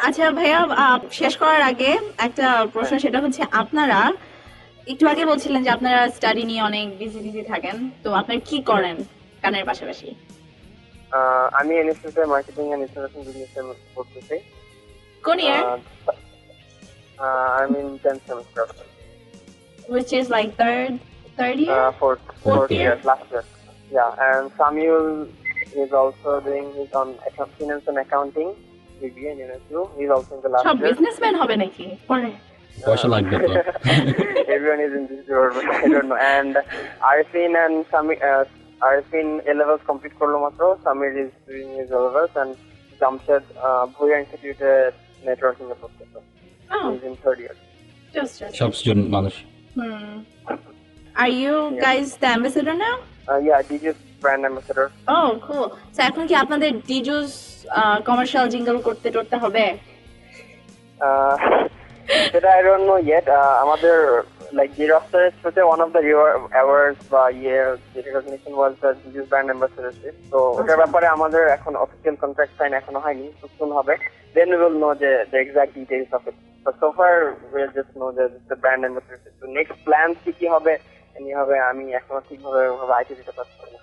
আচ্ছা ভাইয়া, শেষ করার আগে একটা প্রশ্ন, সেটা হচ্ছে আপনারা একটু আগে বলছিলেন যে আপনারা স্টাডি নিয়ে অনেক বিজি থাকেন, তো আপনারা কি করেন গানের পাশাপাশি? আমি ইনস্টিটিউটে মার্কেটিং এন্ড ইন্টারন্যাশনাল বিজনেস এ পড়তেছি। কোন ইয়ার? I'm in 10th semester. Which is like third year? Fourth year, last year. Yeah, and Samuel is also doing his on finance and accounting degree in UNSU. He's also in the last সব year. Businessman হবে নাকি পরে? পয়সা লাগবে তো। Everyone is in this door, but I don't know. And Arifin and Arifin A-levels complete করলো মাত্র. Samir is doing his A-levels and Jamshed Bhuya Institute networking এ পড়তেছে. Oh, He's in third year. just. সব student মানুষ। Are you guys the ambassador now? Yeah, DJ's brand ambassador. Oh, cool. So এখন কি আপনাদের disease commercial jingle করতে হবে? That I don't know yet. আমাদের like the roster is one of the awards বা recognition was the DJ's brand ambassadorship. So ওটার ব্যাপারে আমাদের এখন official contract sign এখনো হয়নি, soon হবে. Then we will know the exact details of it. But so far we'll just know that the brand ambassadorship. So next plans কি হবে হবে আমি এখনো ঠিকভাবে আইডিয়া দিতে পারছি না।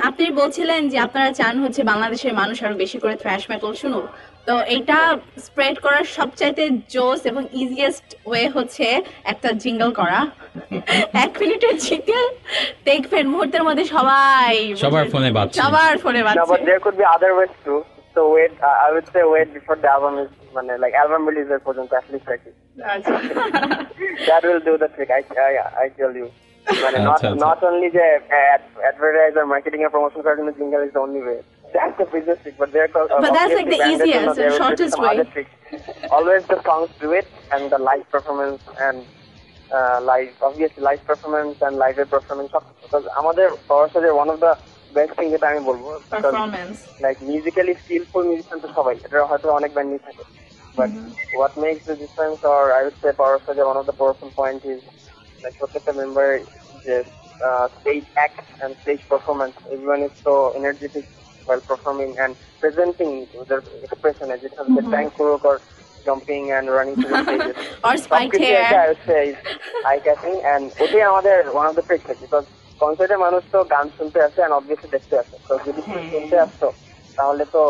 আপনি বলছিলেন যে আপনারা চান হচ্ছে বাংলাদেশের মানুষ আরো বেশি করে থ্রাশ মেটাল শুনুক, তো এটা স্প্রেড করার সবচাইতে জোস এবং ইজিয়েস্ট ওয়ে হচ্ছে একটা জিঙ্গল করা। 1 মিনিটের জিঙ্গল দেখবেন মুহূর্তের মধ্যে সবার ফোনে বাজছে। No, but there could be other ways too. So wait, I would say wait before the album is like album release পর্যন্ত at least like that will do the trick. I tell you. Not only the advertiser marketing and promotion card in the jingle is the only way. That's the business trick, but that's like the easiest and shortest way. Always the songs do it, and the live performance and obviously live performance and live performance. Because আমাদের পড়াশোনার one of the best thing that আমি বলবো, performance, like musically skillful musician তো সবাই, এটা হয়তো অনেক band নিয়ে থাকে, but what makes the difference, or I would say পড়াশোনার one of the powerful point is like প্রত্যেকটা মেম্বার যে stage act and stage performance. Everyone is so energetic while performing and presenting their expression as it has the tank or jumping and running to the stages. Or spiked hair. I would say is eye-catching, and ওটাই আমাদের one of the tricks, because কনসার্টে মানুষ তো গান শুনতে আসে and obviously দেখতে আসে, তো যদি শুনতে আসতো তাহলে তো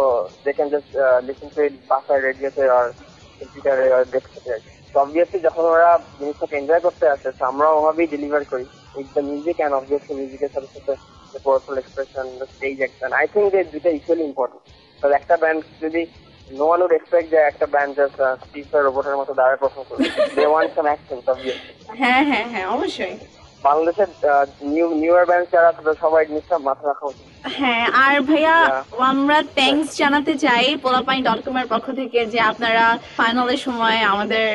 they can just listen to it বাসায় রেডিওতে or কম্পিউটারে or ডেস্কটপে। তো obviously যখন ওরা জিনিসটাকে এনজয় করতে আসে, আমরা ওভাবেই ডেলিভার করি with the music, and obviously music-এর সাথে সাথে the powerful expression, the stage action. I think that দুটো equally important. Because একটা ব্যান্ড যদি no one would expect যে একটা ব্যান্ড just স্পিকার রোবটের মতো দাঁড়ায় পারফর্ম করবে, they want some action obviously. হ্যাঁ অবশ্যই। বাংলাদেশের নিউয়ার ব্যান্ড যারা আছে সবাই জিনিসটা মাথা রাখা উচিত। হ্যাঁ, আর ভাইয়া আমরা থ্যাঙ্কস জানাতে চাই পোলাপাইন.com এর পক্ষ থেকে যে আপনারা ফাইনালের সময় আমাদের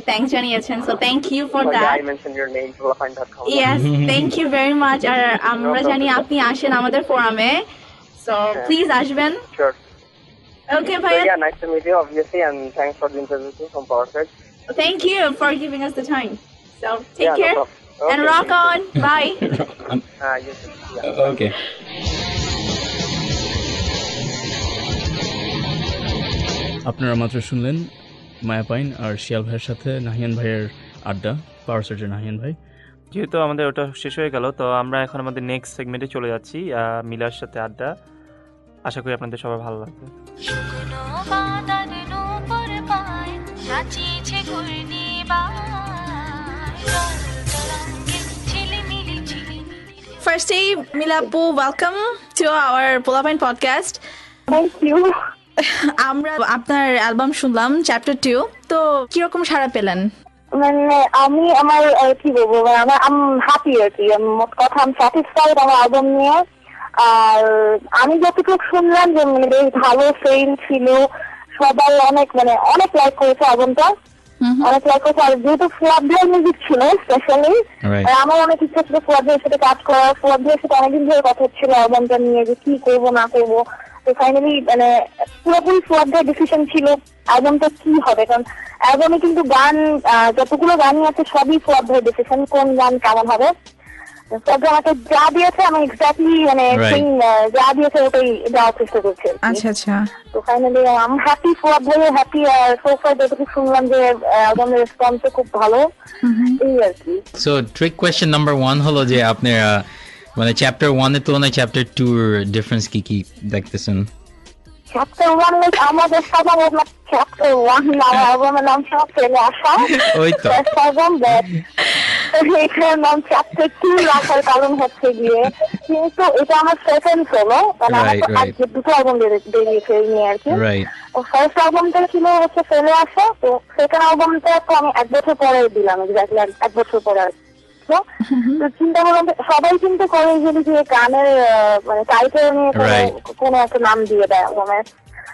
thanks জানিয়েছেন, so thank you for that. I mentioned your name, polafine.com. Yes, thank you very much. আর আমরা জানি আপনি আসেন আমাদের ফোরামে, so please আসবেন। Sure. Okay, ভাইয়া. Yeah, nice to meet you obviously, and thanks for the interview from Power Search. Thank you for giving us the time. So take care no okay. and rock on. Bye. Yes, yeah. Okay. আপনারা মাত্র শুনলেন মায়া pine আর শিয়াল ভাইয়ের সাথে নাহিয়ান ভাইয়ের আড্ডা, পাওয়ার সার্জের নাহিয়ান ভাই। যেহেতু আমাদের ওটা শেষ হয়ে গেল, তো আমরা এখন আমাদের নেক্সট সেগমেন্টে চলে যাচ্ছি, মিলার সাথে আড্ডা। আশা করি আপনাদের সবার ভালো লাগবে। Firstly, Milapu, welcome to our Polapain podcast. Thank you. আমরা আপনার অ্যালবাম শুনলাম চ্যাপ্টার 2, তো কিরকম সাড়া পেলেন? মানে আমি আমার কি বলবো, আম হ্যাপি আর কি, মোট কথা আমি স্যাটিসফাইড আমার অ্যালবাম নিয়ে। আর আমি যতটুকু শুনলাম যে বেশ ভালো সেল ছিল, সবাই অনেক লাইক করেছে অ্যালবামটা, অনেক লাইক করেছে। আর যেহেতু ফুয়াদ ভাইয়ের মিউজিক ছিল স্পেশালি, আমার অনেক ইচ্ছা ছিল ফুয়াদ ভাইয়ের সাথে কাজ করার। ফুয়াদ ভাইয়ের সাথে অনেকদিন ধরে কথা হচ্ছিল অ্যালবামটা নিয়ে যে কি করবো না করবো, তো তো ফাইনালি মানে পুরোপুরি ফুয়াদের ডিসিশন ছিল অ্যালবামটা কি হবে, কারণ অ্যালবামে কিন্তু গান যতগুলো গানই আছে সবই ফুয়াদের ডিসিশন কোন গান কেমন হবে। তবে আমাকে যা দিয়েছে আমি এক্স্যাক্টলি মানে যা দিয়েছে ওটাই দেওয়ার চেষ্টা করছি। আচ্ছা আচ্ছা। তো ফাইনালি আমি হ্যাপি, ফুয়াদ ভাই হ্যাপি, আর সোফা যতটুকু শুনলাম যে অ্যালবামের রেসপন্স খুব ভালো, এই আর কি। সো ট্রিক কোয়েশ্চেন নাম্বার 1 হলো যে আপনার মানে চ্যাপ্টার 1 এর তুলনায় চ্যাপ্টার 2 এর ডিফারেন্স কি কি দেখতেছেন? চ্যাপ্টার 1 লাইক আমাদের সবার চ্যাপ্টার 1 না, অ্যালবামের নাম সব ফেলে আসা ওই তো অ্যালবাম, এখানে নাম চ্যাপ্টার 2 রাখার কারণ হচ্ছে গিয়ে কিন্তু এটা আমার সেকেন্ড সোলো, মানে আমার তো আজকে দুটো অ্যালবাম বেরিয়েছে এই নিয়ে আর কি। ফার্স্ট অ্যালবামটা ছিল হচ্ছে ফেলে আসা, তো সেকেন্ড অ্যালবামটা তো আমি 1 বছর পরে দিলাম, এক্স্যাক্টলি 1 বছর পরে। তো চিন্তা করলাম সবাই চিন্তা করে যে গানের মানে টাইটেল নিয়ে কোনো একটা নাম দিয়ে দেয় অ্যালবামের।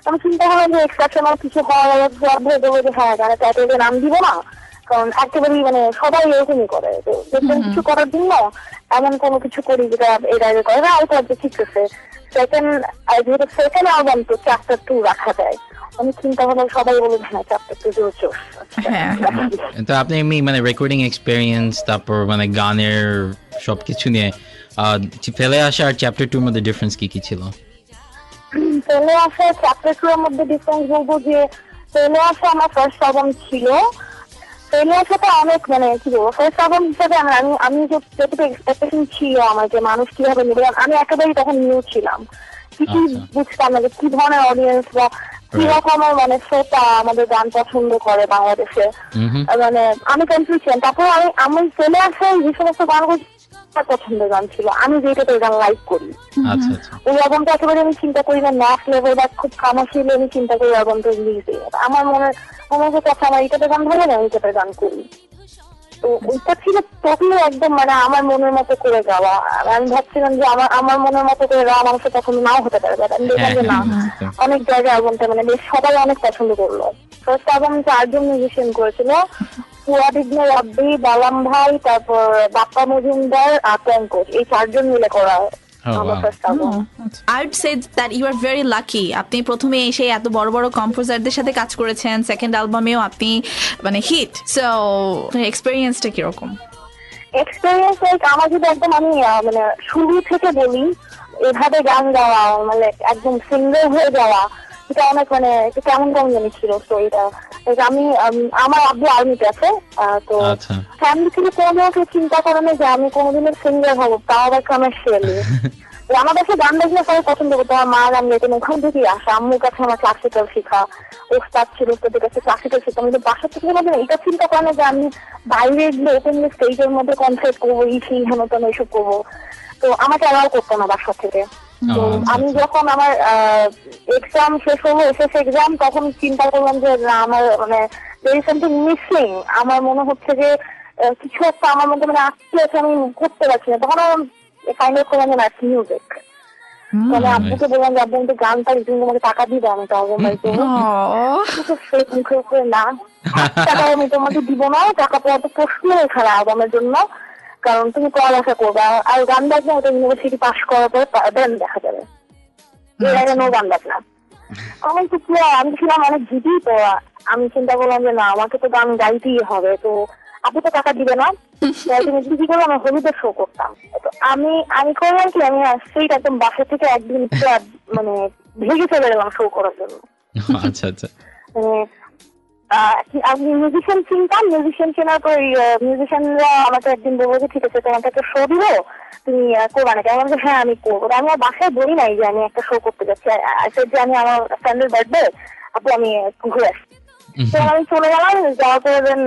আমি চিন্তা করলাম যে এক্সেপশনাল কিছু হওয়ার ভেবে দেবো যে হ্যাঁ গানের টাইটেলে নাম দিব না, কারণ একেবারেই মানে সবাই এরকমই করে। তো কিছু করার জন্য এমন কোনো কিছু করি যেটা এটা করে না, ওটা ঠিক আছে। যেহেতু সেকেন্ড অ্যালবাম তো চ্যাপ্টার 2 রাখা যায়, আমি চিন্তা করলাম সবাই বলে হ্যাঁ চ্যাপ্টার 2 দিয়েছো। তো আপনি এমনি মানে রেকর্ডিং এক্সপেরিয়েন্স তারপর মানে গানের সবকিছু নিয়ে ফেলে আসা আর চ্যাপ্টার 2 এর মধ্যে ডিফারেন্স কি কি ছিল? ফেলে আসা চ্যাপ্টার 2 এর মধ্যে ডিফারেন্স বলবো যে ফেলে আসা আমার ফার্স্ট অ্যালবাম ছিল। ফেলে আসাটা অনেক মানে কি বলবো, ফার্স্ট অ্যালবাম হিসেবে আমি যতটুকু এক্সপেকটেশন ছিল আমার যে মানুষ কিভাবে নেবে, আমি একেবারেই তখন নিউ ছিলাম, কিছু বুঝতাম না যে কি ধরনের অডিয়েন্স বা কিরকম মানে শ্রোতা আমাদের গান পছন্দ করে বাংলাদেশে, মানে আমি কনফিউজ ছিলাম। তারপর আমি ফেলে আসা যে সমস্ত গানগুলো পছন্দের গান ছিল, আমি যেটাতে গান লাইক করি, ওই অ্যালবামটা একেবারে আমি চিন্তা করি না ম্যাথ লেভেল বা খুব কামার্শিয়ালি আমি চিন্তা করি অ্যালবামটা রিলিজ দিয়ে। আমার মনে হচ্ছে আমার এইটাতে গান ভালো না, ওইটাতে গান করি। তো ওইটা ছিল টোটালি একদম মানে আমার মনের মতো করে গাওয়া। আমি ভাবছিলাম যে আমার মনের মতো করে গাওয়া মানুষের পছন্দ নাও হতে পারে, আমি দেখলাম যে না, অনেক জায়গায় অ্যালবামটা মানে বেশ সবাই অনেক পছন্দ করলো। ফার্স্ট অ্যালবাম 4 জন মিউজিশিয়ান করেছিল, ফুয়াদ ইবনে রাব্বি, বালাম ভাই, তারপর বাপ্পা মজুমদার আর পঙ্কজ, এই 4 জন মিলে করা আমার first album. I would say that you are very lucky. আপনি প্রথমে এসে এত বড় বড় কম্পোজারদের সাথে কাজ করেছেন, সেকেন্ড অ্যালবামেও আপনি মানে হিট। সো এক্সপেরিয়েন্সটা কিরকম? এক্সপেরিয়েন্স লাইক আমার যদি একদম আমি মানে শুরু থেকে বলি, এভাবে গান গাওয়া মানে একদম সিঙ্গার হয়ে যাওয়া, এটা অনেক মানে কেমন কেমন জানি ছিল স্টোরিটা। আমি আমার আব্বু আর্মিতে আছে, তো ফ্যামিলি থেকে কোনো চিন্তা করে না যে আমি কোনোদিনের সিঙ্গার হবো, তাও আবার কমার্শিয়ালি। আমার কাছে গান দেখলে সবাই পছন্দ করতো, আমার মা গান গাইতেন, ওখান থেকেই আসা। আম্মুর কাছে আমার ক্লাসিক্যাল শেখা, ওস্তাদ ছিল, ওস্তাদের কাছে ক্লাসিক্যাল শিখতাম। কিন্তু বাসা থেকে মানে এটা চিন্তা করে না যে আমি বাইরে গিয়ে ওপেনলি স্টেজের মধ্যে কনসার্ট করবো, এই হেনতন এইসব করবো। তো আমাকে অ্যালাউ করতো না বাসা থেকে। তো আমি যখন আমার এক্সাম শেষ হলো, শেষ এক্সাম, তখন চিন্তা করলাম যে না আমার মানে there is something missing, আমার মনে হচ্ছে যে কিছু একটা আমার মধ্যে মানে আটকে আছে, আমি করতে পারছি না। তখন ফাইন্ড আউট করলাম যে না মিউজিক। তাহলে আব্বুকে বললাম যে আব্বু আমি গান পারি, তুমি আমাকে টাকা দিবে, আমি তো অ্যালবাম বাড়িতে মুখে উপরে না টাকা আমি তোমাকে দিব না, টাকা পাওয়া তো প্রশ্ন এখানে অ্যালবামের জন্য, কারণ তুমি পড়ালেখা করবে আর গান বাজনা ওটা ইউনিভার্সিটি পাস করার পরে দেন দেখা যাবে, এর আগে নো গান বাজনা। আমি ছিলাম অনেক জিদি, তো আমি চিন্তা করলাম যে না আমাকে তো গান গাইতেই হবে, তো আপু তো টাকা দিবে না, তুমি জিদি করে আমি হলিউডের শো করতাম। তো আমি করলাম কি, আমি স্ট্রেট একদম বাসা থেকে একদিন মানে ভেগে চলে গেলাম শো করার জন্য। আচ্ছা আচ্ছা, আমি মিউজিশিয়ান চিনতাম, মিউজিশিয়ান চেনার পর মিউজিশিয়ানরা আমাকে একদিন বলবো যে ঠিক আছে তোমাকে একটা শো দিব, তুমি করবা নাকি? আমি বলছি হ্যাঁ আমি করবো। আমি আর বাসায় বলি নাই যে আমি একটা শো করতে যাচ্ছি, যে আমি আমার ফ্রেন্ডের বার্থডে আপু আমি ঘুরে আসছি। তো আমি চলে গেলাম, যাওয়ার পরে দেন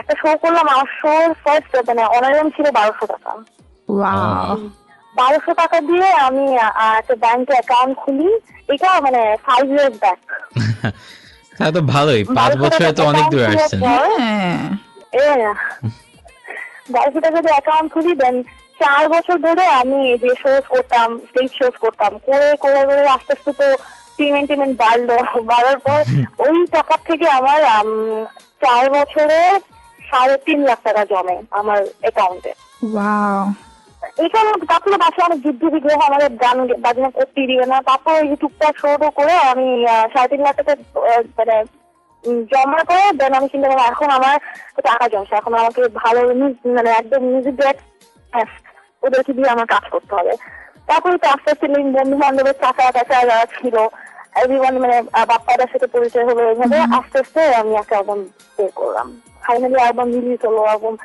একটা শো করলাম। আমার শো ফার্স্ট মানে অনারাম ছিল 1200 টাকা। 1200 টাকা দিয়ে আমি একটা ব্যাংকে অ্যাকাউন্ট খুলি, এটা মানে 5 years ব্যাক। তাহলে তো ভালোই, 5 বছরে তো অনেক দূর আসছেন। 1200 টাকা দিয়ে অ্যাকাউন্ট খুলি, দেন 4 বছর ধরে আমি যে শোজ করতাম, স্টেজ শোজ করতাম, করে করে করে আস্তে আস্তে তো পেমেন্ট বাড়ার পর ওই টাকা থেকে আমার 4 বছরে 3.5 লাখ টাকা জমে আমার অ্যাকাউন্টে। এটা তারপরে বাসায় অনেক যুদ্ধ বিগ্রহ আমাদের গান বাজনা করতে দিবে না। তারপর এই যে টুকটাক শো করে আমি 3.5 লাখ টাকা মানে জমা করে দেন আমি চিন্তা করলাম এখন আমার টাকা জমছে, এখন আমাকে ভালো মানে একদম মিউজিক ওদেরকে দিয়ে আমার কাজ করতে হবে। তারপরে তো আস্তে আস্তে বন্ধু বান্ধবের চাচা যারা ছিল এভরিওয়ান মানে বাপ্পাদার সাথে পরিচয় হলো, এইভাবে আস্তে আস্তে আমি একটা অ্যালবাম বের করলাম। ফাইনালি অ্যালবাম রিলিজ হলো, অ্যালবাম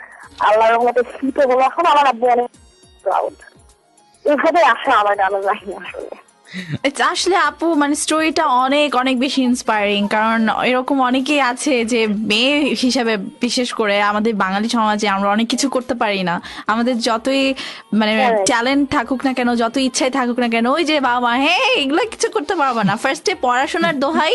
আল্লাহর রহমতে হিট হলো। এখন আমার আব্বু অনেক প্রাউড। এইভাবে আসা আমার গানের লাইন আসলে। আসলে আপু মানে স্টোরিটা অনেক অনেক বেশি ইন্সপায়ারিং, কারণ এরকম অনেকেই আছে যে মেয়ে হিসাবে বিশেষ করে আমাদের বাঙালি সমাজে আমরা অনেক কিছু করতে পারি না। আমাদের যতই মানে ট্যালেন্ট থাকুক না কেন, যত ইচ্ছাই থাকুক না কেন, ওই যে বাবা মা হ্যাঁ এগুলো কিছু করতে পারবো না, ফার্স্টে পড়াশোনার দোহাই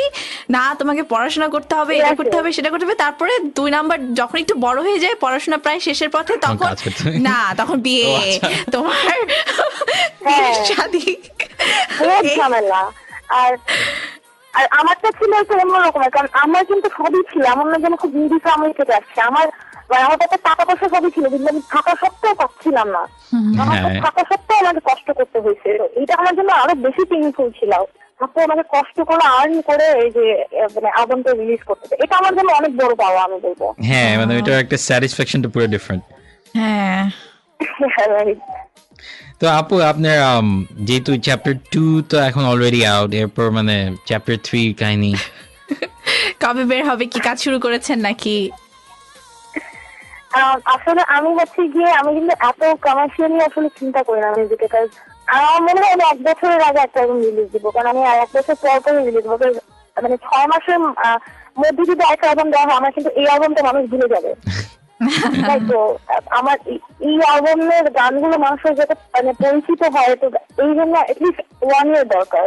না, তোমাকে পড়াশোনা করতে হবে, এটা করতে হবে, সেটা করতে হবে, তারপরে 2 নাম্বার যখন একটু বড় হয়ে যায়, পড়াশোনা প্রায় শেষের পথে, তখন না তখন বিয়ে, তোমার শাদী, ঝামেলা। আর আমারটা ছিল একটু অন্যরকমের, কারণ আমার কিন্তু সবই ছিল, এমন না যেন খুব নিডি ফ্যামিলি থেকে আসছে। আমার কাছে টাকা পয়সা সবই ছিল, কিন্তু আমি থাকা সত্ত্বেও পাচ্ছিলাম না। আমার থাকা সত্ত্বেও আমাকে কষ্ট করতে হয়েছে। এটা আমার জন্য আরো বেশি পেইনফুল ছিল। তারপর আমাকে কষ্ট করে আর্ন করে এই যে মানে অ্যালবামটা রিলিজ করতে, এটা আমার জন্য অনেক বড় পাওয়া আমি বলবো। হ্যাঁ মানে এটা একটা স্যাটিসফ্যাকশনটা পুরো ডিফারেন্ট। হ্যাঁ তো আপু আপনার যেহেতু চ্যাপ্টার 2 তো এখন অলরেডি আউট, এরপর মানে চ্যাপ্টার 3 কাহিনী কবে বের হবে? কি কাজ শুরু করেছেন নাকি? আসলে আমি হচ্ছে গিয়ে আমি কিন্তু এত কমার্শিয়ালি আসলে চিন্তা করি না মিউজিকে, কাজ আমার মনে হয় আমি 1 বছরের আগে একটা অ্যালবাম রিলিজ দিব, কারণ আমি 1 বছর পর পরে রিলিজ দেবো। মানে 6 মাসের মধ্যে যদি একটা অ্যালবাম দেওয়া হয়, আমার কিন্তু এই অ্যালবামটা মানুষ ভুলে যাবে। তাই তো আমার এই অ্যালবামের গানগুলো মানুষের যাতে মানে পরিচিত হয়, তো এই জন্য এটলিস্ট 1 ইয়ার দরকার।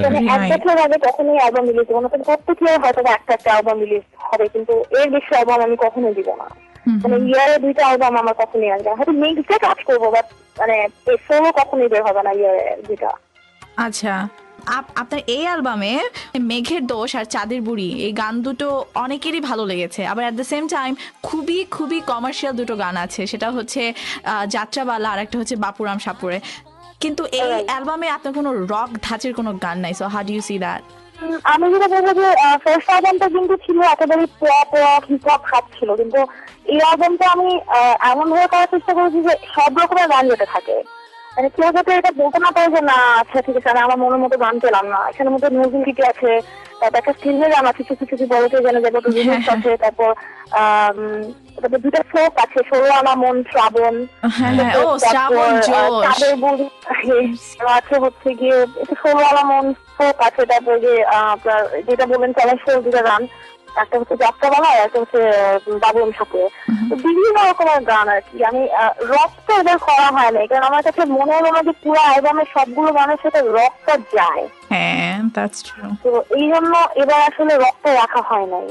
মানে 1 বছর আগে কখনোই অ্যালবাম রিলিজ দেবো না, প্রত্যেকে হয়তো একটা অ্যালবাম রিলিজ হবে, কিন্তু এর বেশি অ্যালবাম আমি কখনোই দিব না। মানে ইয়ারে 2টা অ্যালবাম আমার কখনোই আসবে, হয়তো মিক্সে কাজ করবো, বাট মানে সোলো কখনোই বের হবে না ইয়ারে 2টা। আচ্ছা, আপনার এই অ্যালবামে মেঘের দোষ আর চাঁদের বুড়ি এই গান দুটো অনেকেরই ভালো লেগেছে, আবার অ্যাট দ্য সেম টাইম খুবই খুবই কমার্শিয়াল দুটো গান আছে, সেটা হচ্ছে যাত্রাবালা আর একটা হচ্ছে বাপুরাম সাপুরে। কিন্তু এই অ্যালবামে আপনার কোনো রক ধাঁচের কোনো গান নাই, so how do you see that? আমি যেটা বলবো যে ফার্স্ট অ্যালবামটা কিন্তু ছিল একেবারে পপ হিপ হপ সব ছিল, কিন্তু এই অ্যালবামটা আমি এমন ভাবে করার চেষ্টা করেছি যে সব রকমের গান যেটা থাকে, মানে কেউ যাতে এটা বলতে না পারে যে না আচ্ছা ঠিক আছে আমি আমার মনের মতো গান পেলাম না। এখানের মধ্যে নজরুল গীতি আছে, তারপর একটা ফিল্মের গান আছে, কিছু কিছু বলতে জানা যাবে, রিমিক্স আছে, তারপর 2টা ফোক আছে, 16 আনা মন, শ্রাবণ, চাঁদের বুড়ি আছে, হচ্ছে গিয়ে 16 আনা মন ফোক আছে, তারপর যে আপনার যেটা বললেন চ্যালেঞ্জ 2টা গান, একটা হচ্ছে যাত্রাবালা আর একটা হচ্ছে বাবুরাম সাপুরে। তো বিভিন্ন রকমের গান আর কি। আমি রকটা এবার করা হয় না, কারণ আমার কাছে মনে হলো না যে পুরো অ্যালবামের সবগুলো গানের সাথে রকটা যায়। হ্যাঁ, দ্যাটস ট্রু। তো এই জন্য এবার আসলে রকটা রাখা হয় নাই।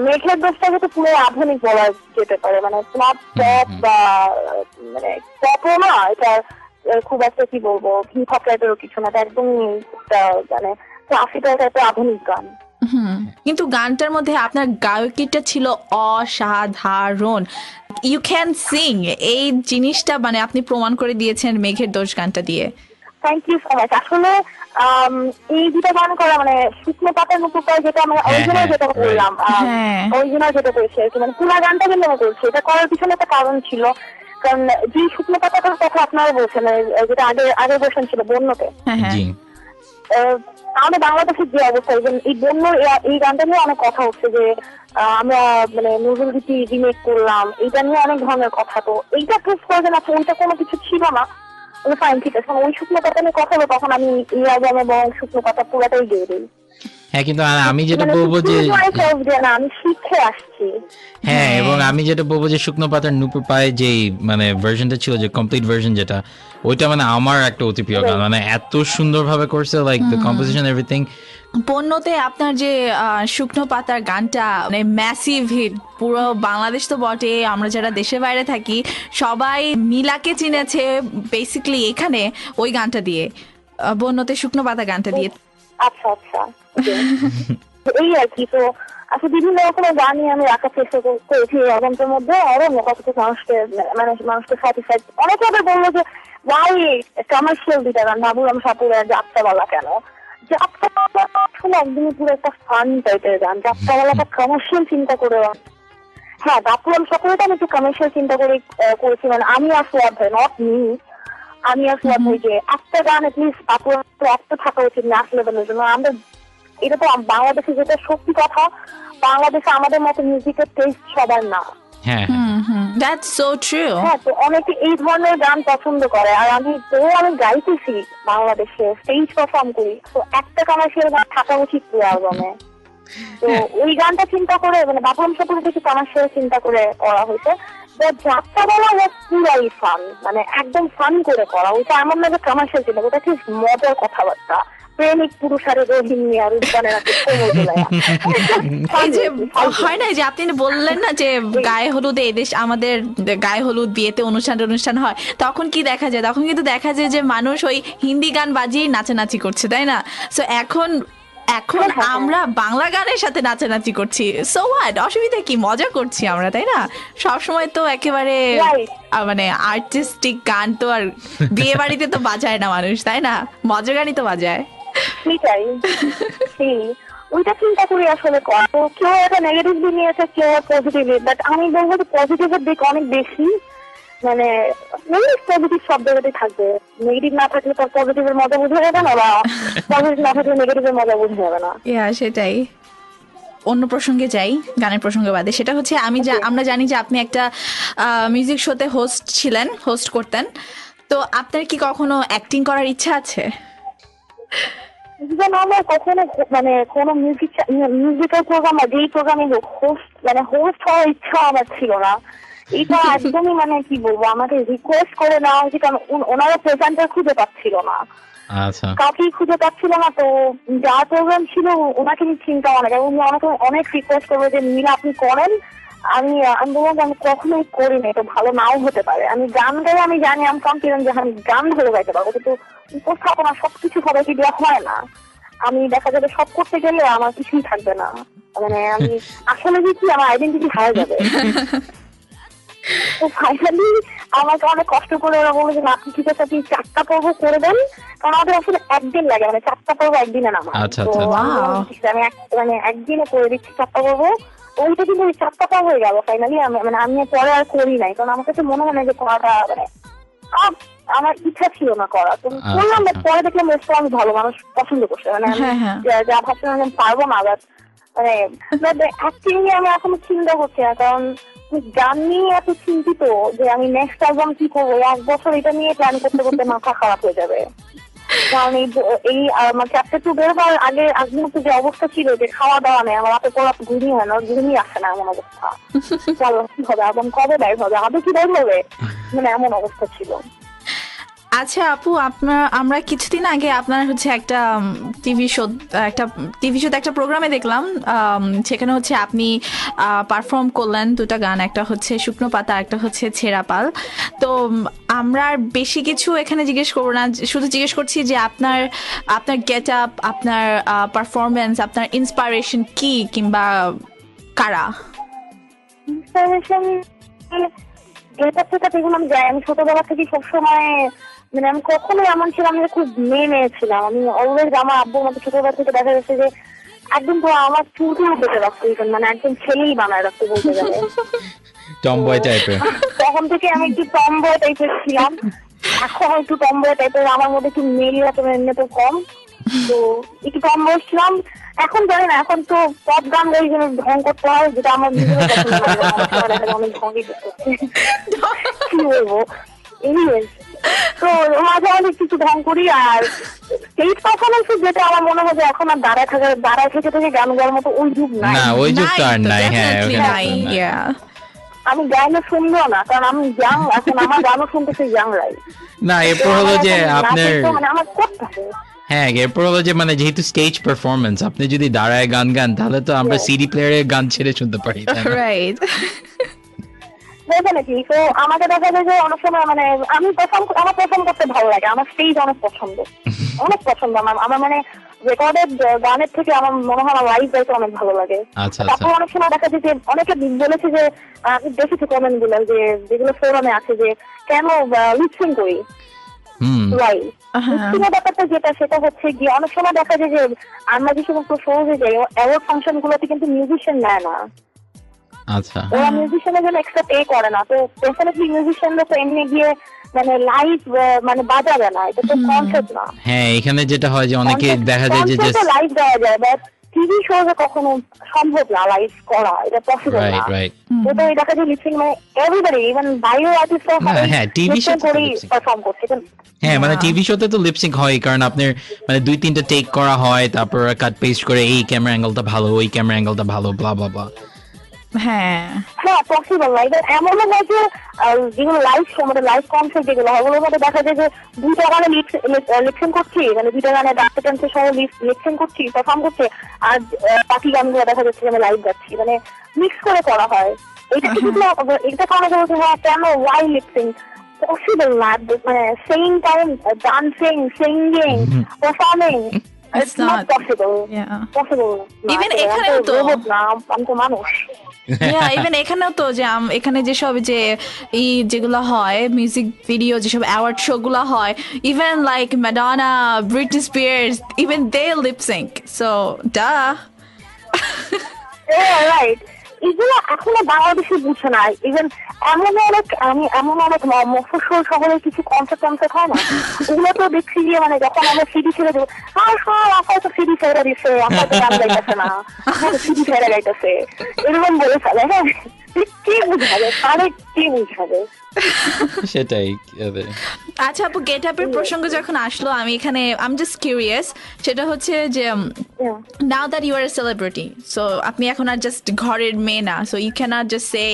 মেঘের দোষটাকে তো পুরো আধুনিক বলা যেতে পারে, মানে তোমার পপ বা মানে পপও না, এটা খুব একটা কি বলবো হিপ হপ টাইপেরও কিছু না, এটা একদমই মানে ক্লাসিক্যাল টাইপের আধুনিক গান। কিন্তু গানটার মধ্যে আপনার গায়কিটা ছিল অসাধারণ, ইউ ক্যান সিং, এই জিনিসটা মানে আপনি প্রমাণ করে দিয়েছেন মেঘের দোষ গানটা দিয়ে। Thank you so much. আসলে এই 2টা গান করা মানে শুকনো পাতার মতো যেটা মানে অরিজিনাল যেটা করলাম, অরিজিনাল যেটা করেছি আর কি, মানে পুরো গানটা কিন্তু আমি করছি, এটা করার পিছনে একটা কারণ ছিল। কারণ যে শুকনো পাতাটার কথা আপনারা বলছেন, যেটা আগের ভার্সন ছিল বন্যতে, আমাদের বাংলাদেশের যে অবস্থা, এই বন্য এই গানটা নিয়ে অনেক কথা হচ্ছে যে আমরা মানে নজরুল গীতি রিমেক করলাম, এইটা নিয়ে অনেক ধরনের কথা। তো এইটা প্রেস করে আছে, ওইটা কোনো কিছু ছিল না, ফাইন ঠিক আছে, ওই শুকনো পাতা নিয়ে কথা হলো, তখন আমি এই অ্যালবাম এবং শুকনো পাতা পুরোটাই দিয়ে দিই। হ্যাঁ কিন্তু আমি যেটা বলবো যে আমি শিখে আসছি। হ্যাঁ, এবং আমি যেটা বলবো যে শুকনো পাতার নুপুর পায়ে যে মানে ভার্সনটা ছিল, যে কমপ্লিট ভার্সন যেটা, ওইটা মানে আমার একটা অতি প্রিয় গান, মানে এত সুন্দরভাবে করছে, লাইক দ্য কম্পোজিশন এভরিথিং। বন্যতে আপনার যে শুকনো পাতার গানটা মানে ম্যাসিভ হিট, পুরো বাংলাদেশ তো বটে, আমরা যারা দেশের বাইরে থাকি সবাই মিলাকে চিনেছে বেসিক্যালি এখানে ওই গানটা দিয়ে, বন্যতে শুকনো পাতা গানটা দিয়ে। আচ্ছা আচ্ছা, এই আর কি। তো আসলে বিভিন্ন রকমের গানই আমি রাখার চেষ্টা করেছি এই অ্যালবামটার মধ্যে। আরো কতটা মানুষকে স্যাটিসফাইড। অনেকে আবার বললো যে ওয়াই কমার্শিয়াল দুইটা গান, ভাবলাম সাপুরের যাত্রাওয়ালা কেন। যাত্রাওয়ালা আসলে একদমই পুরো একটা ফান টাইপের গান। যাত্রাওয়ালাটা কমার্শিয়াল চিন্তা করে, হ্যাঁ বাপুরাম সাপুরে আমি একটু কমার্শিয়াল চিন্তা করে করেছি। মানে আমি আসলে অধ্যায় নট মি, আমি আসলে অধ্যায় যে একটা গান এটলিস্ট বাপুরাম একটা থাকা উচিত ন্যাশ লেভেলের জন্য। আমরা এটা তো বাংলাদেশে যেটা সত্যি কথা, বাংলাদেশে আমাদের মতো মিউজিকের টেস্ট সবার না। হ্যাঁ দ্যাটস সো ট্রু। হ্যাঁ, তো অনেকে এই ধরনের গান পছন্দ করে। আর আমি গাইতেছি বাংলাদেশে, স্টেজ পারফর্ম করি, তো একটা কমার্শিয়াল গান থাকা উচিত পুরো অ্যালবামে। তো ওই গানটা চিন্তা করে মানে বাপুরাম সাপুরে কিছু কমার্শিয়াল চিন্তা করে করা হয়েছে। যাত্রাবেলা পুরাই ফান, মানে একদম ফান করে করা। ওইটা এমন না যে কমার্শিয়াল চিন্তা, ওটা ঠিক মজার কথাবার্তা, প্রেমিক পুরুষারে রহিম আর উদ্যানের এই যে হয় না যে আপনি বললেন না যে গায়ে হলুদে এদেশ আমাদের গায়ে হলুদ বিয়েতে অনুষ্ঠান হয়, তখন কি দেখা যায়? তখন কিন্তু দেখা যায় যে মানুষ ওই হিন্দি গান বাজিয়ে নাচানাচি করছে, তাই না? সো এখন আমরা বাংলা গানের সাথে নাচানাচি করছি। সো হোয়াট, অসুবিধা কি? মজা করছি আমরা, তাই না? সবসময় তো একেবারে মানে আর্টিস্টিক গান তো আর বিয়ে বাড়িতে তো বাজায় না মানুষ, তাই না? মজা গানই তো বাজায়। ওইটা চিন্তা করি আসলে কেউ একটা নেগেটিভ দিক নিয়েছে, কেউ পজিটিভ। বাট আমি বলবো যে পজিটিভের দিক অনেক বেশি, মানে পজিটিভ সব জায়গাতেই থাকবে। নেগেটিভ না থাকলে তার পজিটিভের মজা বোঝা যাবে না, বা পজিটিভ না থাকলে নেগেটিভের মজা বোঝা যাবে না। সেটাই। অন্য প্রসঙ্গে যাই, গানের প্রসঙ্গে বাদে। সেটা হচ্ছে আমরা জানি যে আপনি একটা মিউজিক শোতে হোস্ট করতেন। তো আপনার কি কখনো অ্যাক্টিং করার ইচ্ছা আছে? আমার কখনো মানে কোনো মিউজিক্যাল প্রোগ্রাম বা যেই প্রোগ্রামে হোস্ট হওয়ার ইচ্ছা আমার ছিল না। এটা একদমই মানে কি বলবো, আমাকে রিকোয়েস্ট করে নেওয়া হয়েছে, কারণ ওনারা প্রেজেন্টার খুঁজে পাচ্ছিল না, কাউকেই খুঁজে পাচ্ছিল না। তো যা প্রোগ্রাম ছিল ওনাকে আমি চিন্তা উনি আমাকে অনেক রিকোয়েস্ট করবো যে নীলা আপনি করেন। আমি বললাম আমি কখনোই করিনি, এটা ভালো নাও হতে পারে। আমি গান গাই, আমি জানি আমি কনফিডেন্ট যে আমি গান ধরে গাইতে পারবো, কিন্তু উপস্থাপনা সবকিছু সবাইকে দেওয়া হয় না। আমি দেখা যাবে সব করতে গেলে আমার কিছুই থাকবে না, মানে আমি আসলে কি আমার আইডেন্টিটি হারিয়ে যাবে। তো ফাইনালি আমাকে অনেক কষ্ট করে ওরা বলে যে আপনি ঠিক আছে আপনি 4টা পর্ব করে দেন, কারণ আমাদের আসলে একদিন লাগে, মানে 4টা পর্ব একদিনে নামা। তো আমি মানে একদিনে করে দিচ্ছি 4টা পর্ব। ওইটা কিন্তু ওই 4টা পর্ব হয়ে গেল ফাইনালি। আমি পরে আর করি নাই, কারণ আমার কাছে মনে হয় না যে করাটা মানে আমার ইচ্ছা ছিল না করা। তো করলাম, পরে দেখলাম রেস্টুরেন্ট ভালো, মানুষ পছন্দ করছে, মানে যা ভাবছিলাম আমি পারবো না। মানে অ্যাকচুয়ালি নিয়ে আমি এখনো চিন্তা করছি না, কারণ গান নিয়ে এত চিন্তিত যে আমি নেক্সট অ্যালবাম কি করবো, 1 বছর এটা নিয়ে প্ল্যান করতে করতে মাথা খারাপ হয়ে যাবে। কারণ এই চ্যাপ্টার 2 বেরোবার আগে মুহূর্তে যে অবস্থা ছিল, যে খাওয়া দাওয়া নেই, আমার রাতে পড়া ঘুমিয়ে হয় না, ঘুমিয়ে আসে না, এমন অবস্থা। চলো কি হবে, অ্যালবাম কবে বের হবে, আদৌ কি বের হবে, মানে এমন অবস্থা ছিল। আচ্ছা আপু, আমরা কিছুদিন আগে আপনার হচ্ছে একটা টিভি শোতে একটা প্রোগ্রামে দেখলাম, সেখানে হচ্ছে আপনি পারফর্ম করলেন 2টা গান, একটা হচ্ছে শুকনো পাতা, একটা হচ্ছে ছেঁড়া পাল। তো আমরা আর বেশি কিছু এখানে জিজ্ঞেস করবো না, শুধু জিজ্ঞেস করছি যে আপনার গেট আপ, আপনার পারফরমেন্স, আপনার ইন্সপিরেশন কি, কিংবা কারা? ইন্সপিরেশন গেট আপ থেকে দেখুন, আমি ছোটবেলা থেকে সবসময় মানে আমি কখনোই এমন ছিলাম যে খুব মেয়ে ছিলাম। আমি অলওয়েজ আমার আব্বুর মতো ছোটবেলা থেকে দেখা যাচ্ছে যে একদম পুরো আমার চুলকেও বেঁধে রাখতো, মানে একদম ছেলেই বানায় রাখতো বলতে গেলে। টমবয় টাইপের। তখন থেকে আমি একটু টমবয় টাইপের ছিলাম, এখন একটু টমবয় টাইপের। আমার মধ্যে একটু মেয়েলি এমনি তো কম, তো একটু টমবয় ছিলাম। এখন জানি না, এখন তো পপ গান গাই যেন ঢং করতে হয়, যেটা আমার নিজের অনেক ঢঙ্গই করতে, কি বলবো। এনিওয়েজ, তো মাঝে মাঝে কিছু ঢং করি। আর স্টেজ পারফরমেন্স যেটা আমার মনে হয় যে এখন আর দাঁড়ায় থেকে গান গাওয়ার মতো ওই যুগ নাই, ওই যুগ তো আর নাই। আমি গানও শুনবো না, কারণ আমি ইয়াং, এখন আমার গানও শুনতেছে ইয়াংরাই। না, এরপর হলো যে আপনার মানে আমার করতে হবে। হ্যাঁ, এরপর হলো যে মানে যেহেতু স্টেজ পারফরমেন্স, আপনি যদি দাঁড়ায় গান তাহলে তো আমরা সিডি প্লেয়ারে গান ছেড়ে শুনতে পারি। রাইট। ডেফিনেটলি। তো আমাকে দেখা যায় যে অনেক সময় মানে আমি আমার পারফর্ম করতে ভালো লাগে, আমার স্টেজ অনেক পছন্দ, অনেক পছন্দ আমার মানে রেকর্ডেড গানের থেকে আমার মনে হয় আমার লাইভ গাইতে অনেক ভালো লাগে। আচ্ছা তারপর অনেক সময় দেখা যায় যে অনেকে বলেছে যে আমি দেখেছি কমেন্ট গুলো যে যেগুলো ফোরামে আছে যে কেন লিপসিং করি লাইভ। লিপসিং এর ব্যাপারটা যেটা সেটা হচ্ছে গিয়ে অনেক সময় দেখা যায় যে আমরা যে সমস্ত শোজে যাই অ্যাওয়ার্ড ফাংশন গুলোতে কিন্তু মিউজিশিয়ান নেয় না, আচ্ছা ওরা মিউজিশিয়ানের জন্য এক্সট্রা পে করে না। তো ডেফিনেটলি মিউজিশিয়ানরা তো এমনি গিয়ে মানে লাইভ মানে বাজাবে না, এটা তো কনসেপ্ট না। হ্যাঁ এখানে যেটা হয় যে অনেকে দেখা যায় যে লাইভ দেওয়া যায়, বাট টিভি শোজে কখনো সম্ভব না লাইভ করা, এটা পসিবল না। রাইট তো দেখা যায় লিপসিং মানে এভরিবডি ইভেন বায়ো আর্টিস্টরা হ্যাঁ টিভি শো করেই পারফর্ম করছে। হ্যাঁ মানে টিভি শোতে তো লিপসিং হয় কারণ আপনার মানে 2-3টা টেক করা হয়, তারপর কাট পেস্ট করে এই ক্যামেরা অ্যাঙ্গেলটা ভালো, ওই ক্যামেরা অ্যাঙ্গেলটা ভালো, ব্লা ব্লা ব্লা। হ্যাঁ পসিবল না। এবার এমনও হয় যে যেগুলো লাইভ শো মানে লাইভ কনসার্ট যেগুলো হয় ওগুলোর মধ্যে দেখা যায় যে 2টা গানে লিপসিং করছি, মানে 2টা গানে ডান্সে সহ লিপসিং করছি, পারফর্ম করছে, আর বাকি গানগুলো দেখা যাচ্ছে আমি লাইভ গাচ্ছি, মানে মিক্স করে করা হয়। এটা এটা কারণে বলছে হ্যাঁ কেন ওয়াই লিপসিং পসিবল না, মানে same time dancing, singing, performing It's not possible. Yeah. Possible. Even এখানেও তো আমি তো মানুষ। ইভেন এখানেও তো যে এখানে যেসব যে এই যেগুলো হয় মিউজিক ভিডিও যেসব অ্যাওয়ার্ড শো গুলো হয়, even like Madonna, Britney Spears, even they lip sync, so right. এগুলো এখনো বাংলাদেশে বুঝছে না। ইভেন এমন অনেক মফস্বল শহরের কিছু কনসার্ট হয় না, ওগুলো তো দেখছি যে মানে যখন আমরা সিডি ছেড়ে দেবো আপনার তো সিডি ছেড়ে দিচ্ছে, আপনার তো গান গাইতেছে না, সিডি ছেড়ে গাইতেছে, এরকম বলে ফেলে। হ্যাঁ কে বুঝাবে, তাহলে কে বুঝাবে? সেটাই। আচ্ছা আপু, গেট আপের প্রসঙ্গ যখন আসলো আমি এখানে আই এম জাস্ট কিউরিয়াস, সেটা হচ্ছে যে now that you are a celebrity, so আপনি এখন আর জাস্ট ঘরের মেয়ে না, so you can not just say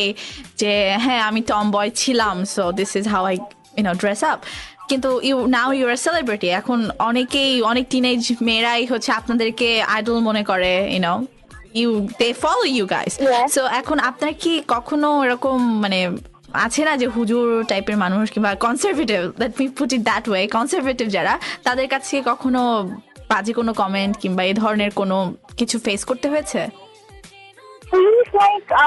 যে হ্যাঁ আমি টম বয় ছিলাম, so this is how I dress up. কিন্তু নাও ইউ আর সেলিব্রিটি, এখন অনেক টিনেজ মেয়েরাই হচ্ছে আপনাদেরকে আইডল মনে করে, they follow you guys. So এখন আপনার কি কখনো এরকম মানে আছে না যে হুজুর টাইপের মানুষ কিংবা conservative, let me put it that way, conservative যারা, তাদের কাছে কখনো বাজে কোনো কমেন্ট কিংবা এই ধরনের কোনো কিছু ফেস করতে হয়েছে?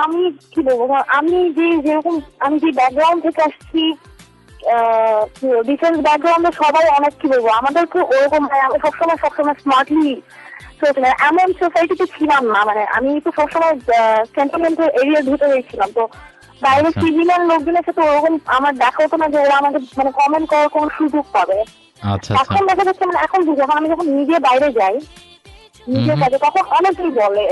আমি কি বলবো, আমি যে ব্যাকগ্রাউন্ড থেকে আসছি, ডিফেন্স ব্যাকগ্রাউন্ডে সবাই অনেক কি বলবো আমাদেরকে ওরকম, আমি সবসময় স্মার্টলি এমন সোসাইটিতে ছিলাম না, মানে আমি তো সবসময় সেন্টিমেন্টাল এরিয়ার ভিতরেই ছিলাম। তো বাইরে সিভিলিয়ান লোকজনের সাথে ওরকম আমার দেখা হতো না যে ওরা আমাকে মানে কমেন্ট করার কোনো সুযোগ পাবে। এখন দেখা যাচ্ছে মানে এখন যখন আমি যখন নিজে বাইরে যাই নিজের কাজে, তখন অনেকে বলে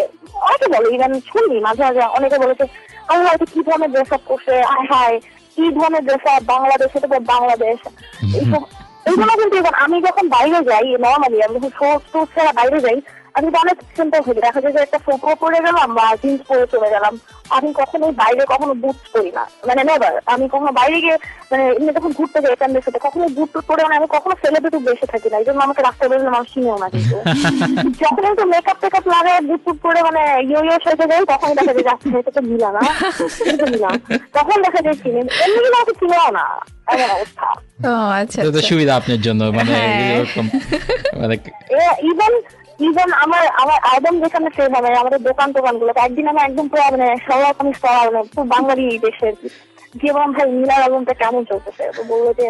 ইভেন শুনি মাঝে মাঝে অনেকে বলেছে আমি হয়তো কি ধরনের ড্রেস আপ করছে, হায় কি ধরনের ড্রেস আপ, বাংলাদেশে তো বাংলাদেশ, এইসব এইগুলো। কিন্তু আমি যখন বাইরে যাই নর্মালি, আমি যখন শো ছাড়া বাইরে যাই, আমি তো অনেক সিম্পল হয়ে দেখা যায় যে একটা ফটো পরে গেলাম বা জিন্স পরে চলে গেলাম, আমি কখনোই বাইরে কখনো বুট করি না, মানে নেভার। আমি কখনো বাইরে গিয়ে মানে এমনি যখন ঘুরতে যাই ফ্যামিলির সাথে কখনো বুট টুট পরে, মানে আমি কখনো সেলিব্রিটি বেসে থাকি না, এই জন্য আমাকে রাস্তায় বেরোলে মানুষ চিনেও না। কিন্তু যখন একটু মেকআপ টেকআপ লাগায় বুট টুট পরে মানে ইয়ে সেজে যাই, তখন দেখা যায় যাচ্ছে এটা তো মিলা না, তখন দেখা যায় চিনি, এমনি কিন্তু আমাকে চিনেও না, এমন অবস্থা। আচ্ছা সুবিধা আপনার জন্য, মানে ইভেন আমার অ্যালবাম যেখানে সেভ হবে আমাদের দোকানগুলোতে, একদিন আমি একদম পুরো মানে সবাই আমি পুরো বাঙালি দেশের গিয়ে বললাম ভাই মিলার অ্যালবামটা কেমন চলতেছে, তো বললো যে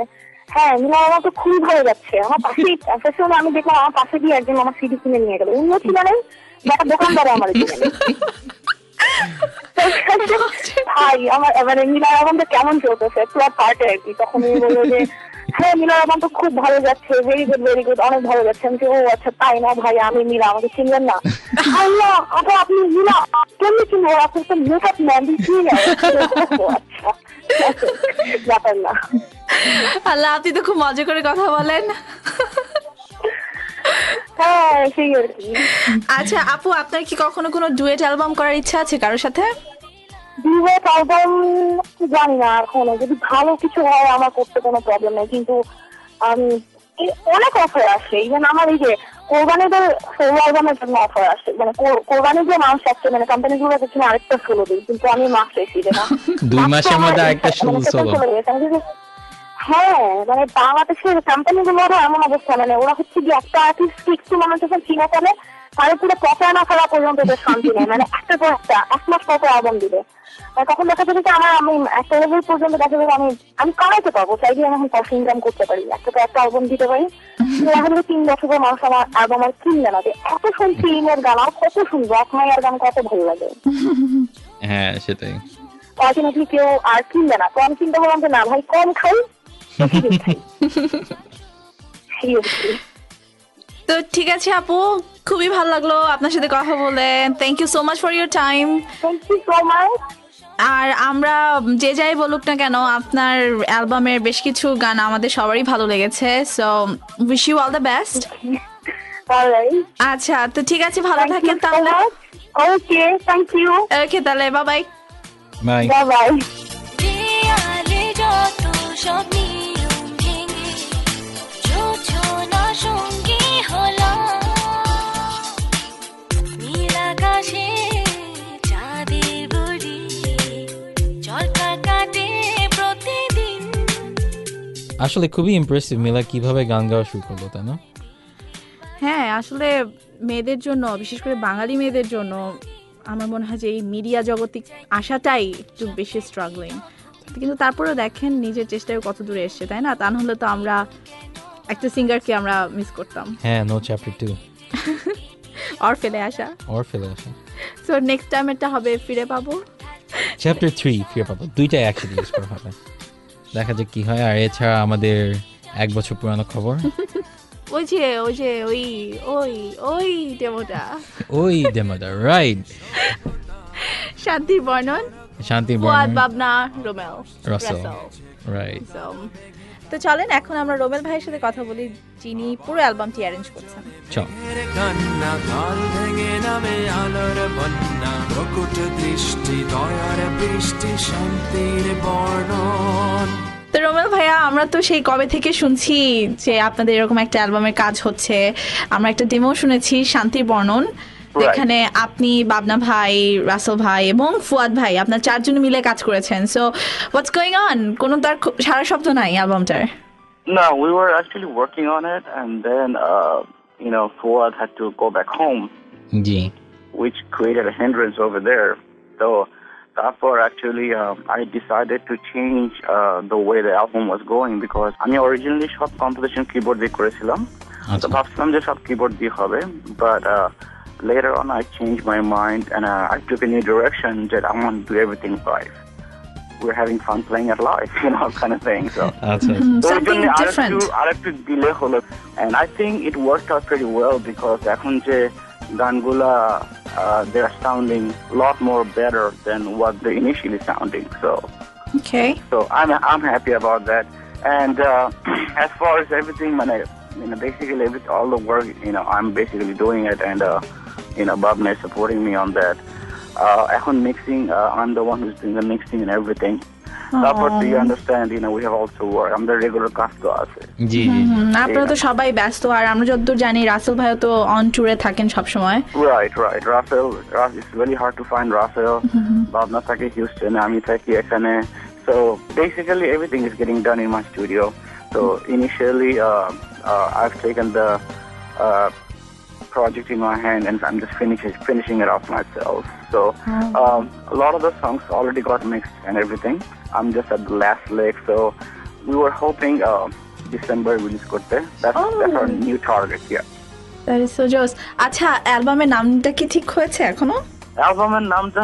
হ্যাঁ মিলার অ্যালবাম তো খুবই ভালো যাচ্ছে। আমার পাশেই আমি দেখলাম আমার পাশে গিয়ে একজন আমার সিডি কিনে নিয়ে গেল, অন্য ছিলেন একটা দোকানদারে আমার কিনে ভাই আমার মানে মিলার অ্যালবামটা কেমন চলতেছে পুরো পার্টে আর কি। তখন উনি বললো যে হ্যাঁ মিলার অ্যালবাম তো খুব ভালো যাচ্ছে, ভেরি গুড অনেক ভালো যাচ্ছে। আমি ও আচ্ছা তাই না ভাই, আমি মিলা, আমাকে চিনলেন না? আল্লাহ আচ্ছা আপনি মিলা কেমনি চিনবো, আপনি তো মেকআপ ম্যান চিনে। আচ্ছা ব্যাপার না। আল্লাহ আপনি তো খুব মজা করে কথা বলেন। হ্যাঁ সেই আর কি। আচ্ছা আপু, আপনার কি কখনো কোনো ডুয়েট অ্যালবাম করার ইচ্ছা আছে কারোর সাথে? ডুয়েট অ্যালবাম জানি না এখনো, যদি ভালো কিছু হয় আমার করতে কোনো প্রবলেম নেই, কিন্তু আমি অনেক অফার আসে, ইভেন আমার এই যে কোরবানিদের সোলো অ্যালবামের জন্য অফার আসে, মানে কোরবানির যে মানুষ আসছে, মানে কোম্পানিগুলো দেখছি আরেকটা সোলো দিই, কিন্তু আমি মাস রেখি না 2 মাসের মধ্যে আরেকটা সোলো। হ্যাঁ, মানে বাংলাদেশের কোম্পানিগুলোরও এমন অবস্থা, মানে ওরা হচ্ছে কি একটা আর্টিস্ট একটু মানুষ যখন চিনে ফেলে তাহলে পুরো পচা না ফেলা পর্যন্ত ওদের শান্তি নেই, মানে একটার পর একটা 1 মাস পর অ্যালবাম দিবে। তখন দেখা যাবে যে আমি একটা লেভেল পর্যন্ত দেখা যাবে আমি কামাইতে পারবো, চাইলে আমি এখন পয়সা ইনকাম করতে পারি, একটা অ্যালবাম দিতে পারি। দেখা যাবে 3 বছর মানুষ আমার অ্যালবাম আর কিনবে না, এত শুন ফিল্মের গান আর কত শুনবো, আপনার গান কত ভালো লাগে। হ্যাঁ সেটাই, আলটিমেটলি কেউ আর কিনবে না। তো আমি চিন্তা করলাম যে না ভাই, কম খাই তো ঠিক আছে আপু, খুবই ভালো লাগলো আপনার সাথে কথা বলে। Thank you so much for your time. Thank you so much. আর আমরা যে যাই বলুক না কেন, আপনার অ্যালবামের বেশ কিছু গান আমাদের সবারই ভালো লেগেছে। So wish you all the best. আচ্ছা, তো ঠিক আছে, ভালো থাকেন তাহলে। ওকে, থ্যাংক ইউ। ওকে, তাহলে bye bye. Bye bye bye. আসলে খুবই ইমপ্রেসিভ মিলা কিভাবে গান গাওয়া শুরু করলো, তাই না? হ্যাঁ, আসলে মেয়েদের জন্য, বিশেষ করে বাঙালি মেয়েদের জন্য আমার মনে হয় যে এই মিডিয়া জগতে আসাটাই একটু বেশি স্ট্রাগলিং, কিন্তু তারপরেও দেখেন নিজের চেষ্টায় কত দূরে এসছে, তাই না? তা নাহলে তো আমরা একটা সিঙ্গারকে আমরা মিস করতাম। হ্যাঁ, নো চ্যাপ্টার 2 আর ফেলে আসা। সো নেক্সট টাইম এটা হবে ফিরে পাবো, চ্যাপ্টার 3 ফিরে পাবো, দুইটাই একসাথে ইউজ করা হবে, দেখা যাক কি হয়। আর এছাড়া আমাদের 1 বছর পুরানো খবর, ওই ডেমোটা রাইট, শান্তির বর্ণন, বাবনা, রোমেল, রাসেল রাইট। তো চলেন এখন আমরা রোমেল ভাইয়ের সাথে কথা বলি, যিনি পুরো অ্যালবামটি অ্যারেঞ্জ করছেন। চল। তো রোমেল ভাইয়া, আমরা তো সেই কবে থেকে শুনছি যে আপনাদের এরকম একটা অ্যালবামের কাজ হচ্ছে। আমরা একটা ডেমো শুনেছি, শান্তির বর্ণন, যেখানে আপনি, বাবনা ভাই, রাসেল ভাই এবং ফুয়াদ ভাই, আপনার 4 জন মিলে কাজ করেছেন। So what's going on? কোনো তার সারা শব্দ নাই অ্যালবামটার? No, we were actually working on it, and then Fuad had to go back home, which created a hindrance over there. So therefore, actually, I decided to change the way the album was going, because I originally shot composition keyboard দিয়ে করেছিলাম, তো ভাবছিলাম যে সব keyboard দিয়ে হবে, but later on I changed my mind and I took a new direction that I want to do everything live. We're having fun playing it live, kind of thing. So something different. delay holo, and I think it worked out pretty well, because এখন যে গানগুলা they're sounding a lot more better than what they initially sounding. So I'm happy about that. And as far as everything, basically all the work, I'm basically doing it, and Babna is supporting me on that. এখন mixing, I'm the one who's doing the mixing and everything. But you understand, we have also work. I'm the regular cast to us. জি আপনারা তো সবাই ব্যস্ত, আর আমরা যতদূর জানি রাসেল ভাইও তো অন ট্যুরে থাকেন সব সময়। Right. Russell, it's very hard to find Russell. Babna থাকে Houston, আমি থাকি এখানে. So basically everything is getting done in my studio. So initially I've taken the project in my hand, and I'm just finishing it off myself. So a lot of the songs already got mixed and everything. I'm just at the last leg, so we were hoping December release করতে. That's our new target. Yeah, that is so joyous. আচ্ছা, অ্যালবামের নামটা কি ঠিক হয়েছে এখনো? অ্যালবামের নামটা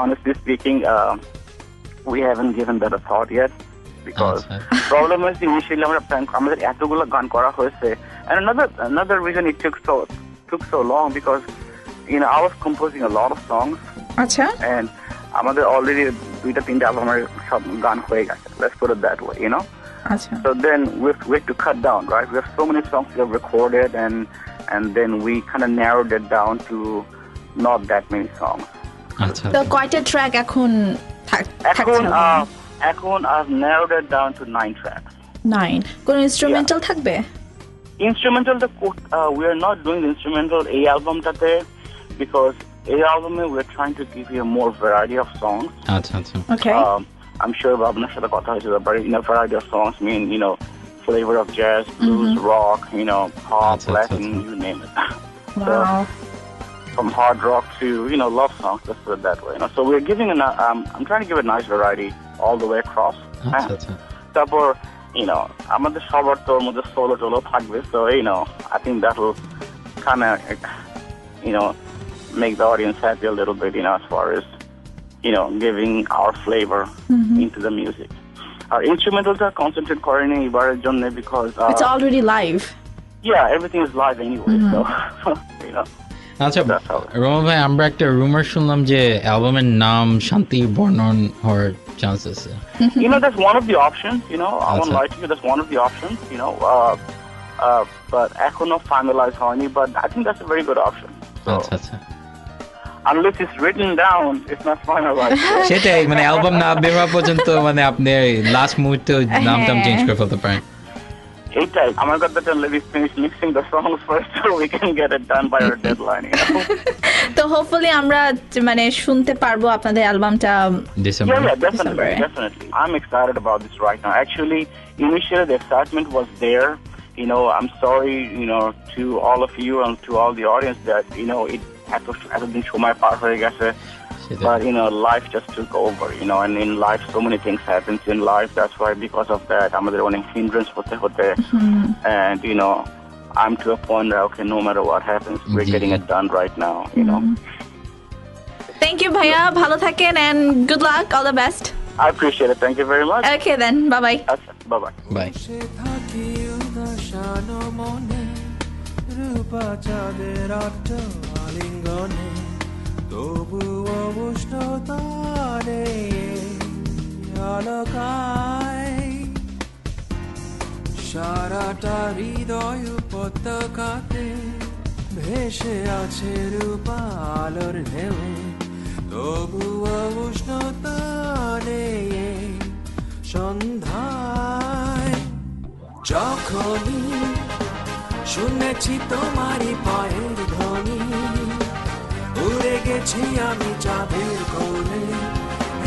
honestly speaking, we haven't given that a thought yet, because problem is initially আমাদের এতগুলো গান করা হয়েছে, and another reason it took so long, because I was composing a lot of songs. আচ্ছা, and আমাদের already 2-3 অ্যালবামের সব গান হয়ে গেছে, let's put it that way, আচ্ছা। So then we have to cut down, right? We have so many songs we have recorded, and then we kind of narrowed it down to not that many songs. আচ্ছা, তো কয়টা track এখন থাকছে? এখন I've narrowed it down to 9 tracks. 9 কোন instrumental থাকবে? Instrumental, we are not doing the instrumental A album tate because A album we're trying to give you a more variety of songs. আচ্ছা আচ্ছা Okay. I'm sure Babna's shathe kotha hoyeche but in a variety of songs mean flavor of jazz, blues, rock, pop, Acha, Latin, acha. you name it. Wow. From hard rock to love songs, let's put it that way. So we're giving I'm trying to give a nice variety all the way across. আচ্ছা আচ্ছা তারপর আমাদের সবার তো ওর মধ্যে solo টোলো থাকবে, so I think that will kind of make the audience happy a little bit as far as giving our flavor into the music. Our instrumentals are concentrated করেনি এবারের জন্য because It's already live. yeah, everything is live anyway, so আচ্ছা that's how it is. Ruma ভাই, আমরা একটা রুমার শুনলাম যে অ্যালবামের নাম শান্তি বর্ণন হওয়ার চান্স আছে। That's one of the options, I won't lie to you, that's one of the options, but echono finalized হয়নি, but I think that's a very good option. So, আচ্ছা আচ্ছা unless it's written down, it's not finalized. সেটাই, মানে album না বের হওয়া পর্যন্ত মানে আপনি লাস্ট মুহূর্তে নামটাম চেঞ্জ করে ফেলতে পারেন। এইটাই আমার কথাটা, let me finish mixing the songs first so we can get it done by our deadline. তো হোপফুলি আমরা মানে শুনতে পারবো আপনাদের অ্যালবামটা December. Yeah, definitely, December. definitely. I'm excited about this right now. Actually, initially the excitement was there. I'm sorry, to all of you and to all the audience that, it এতদিন সময় পার হয়ে গেছে, but life just took over, and in life so many things happens in life. That's why because of that, আমাদের অনেক hindrance হতে, and I'm to a point that okay, no matter what happens, we're getting it done right now. Thank you ভাইয়া, ভালো থাকেন and good luck, all the best. I appreciate it. Thank you very much. Okay then, bye bye. Bye bye. Bye. রূপা চাঁদের আট্ট আলিঙ্গনে তবুও উষ্ণতা নেই আলোকায় সারাটা হৃদয় উপত্যকাতে ভেসে আছে রূপা আলোর ঢেউয়ে তবুও উষ্ণতা নেই সন্ধ্যায় যখনই শুনেছি তোমারই পায়ের ধ্বনি উড়ে গেছি আমি চাঁদের কোলে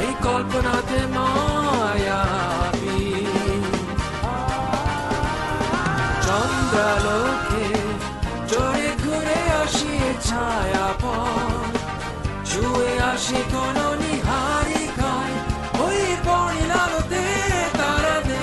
এই কল্পনাতে মায়াবী চন্দ্রালোকে জোরে ঘুরে আসি ছায়া পথ ছুঁয়ে আসি কোন নিহারিকায় ওই বর্ণিল আলোতে তারা দে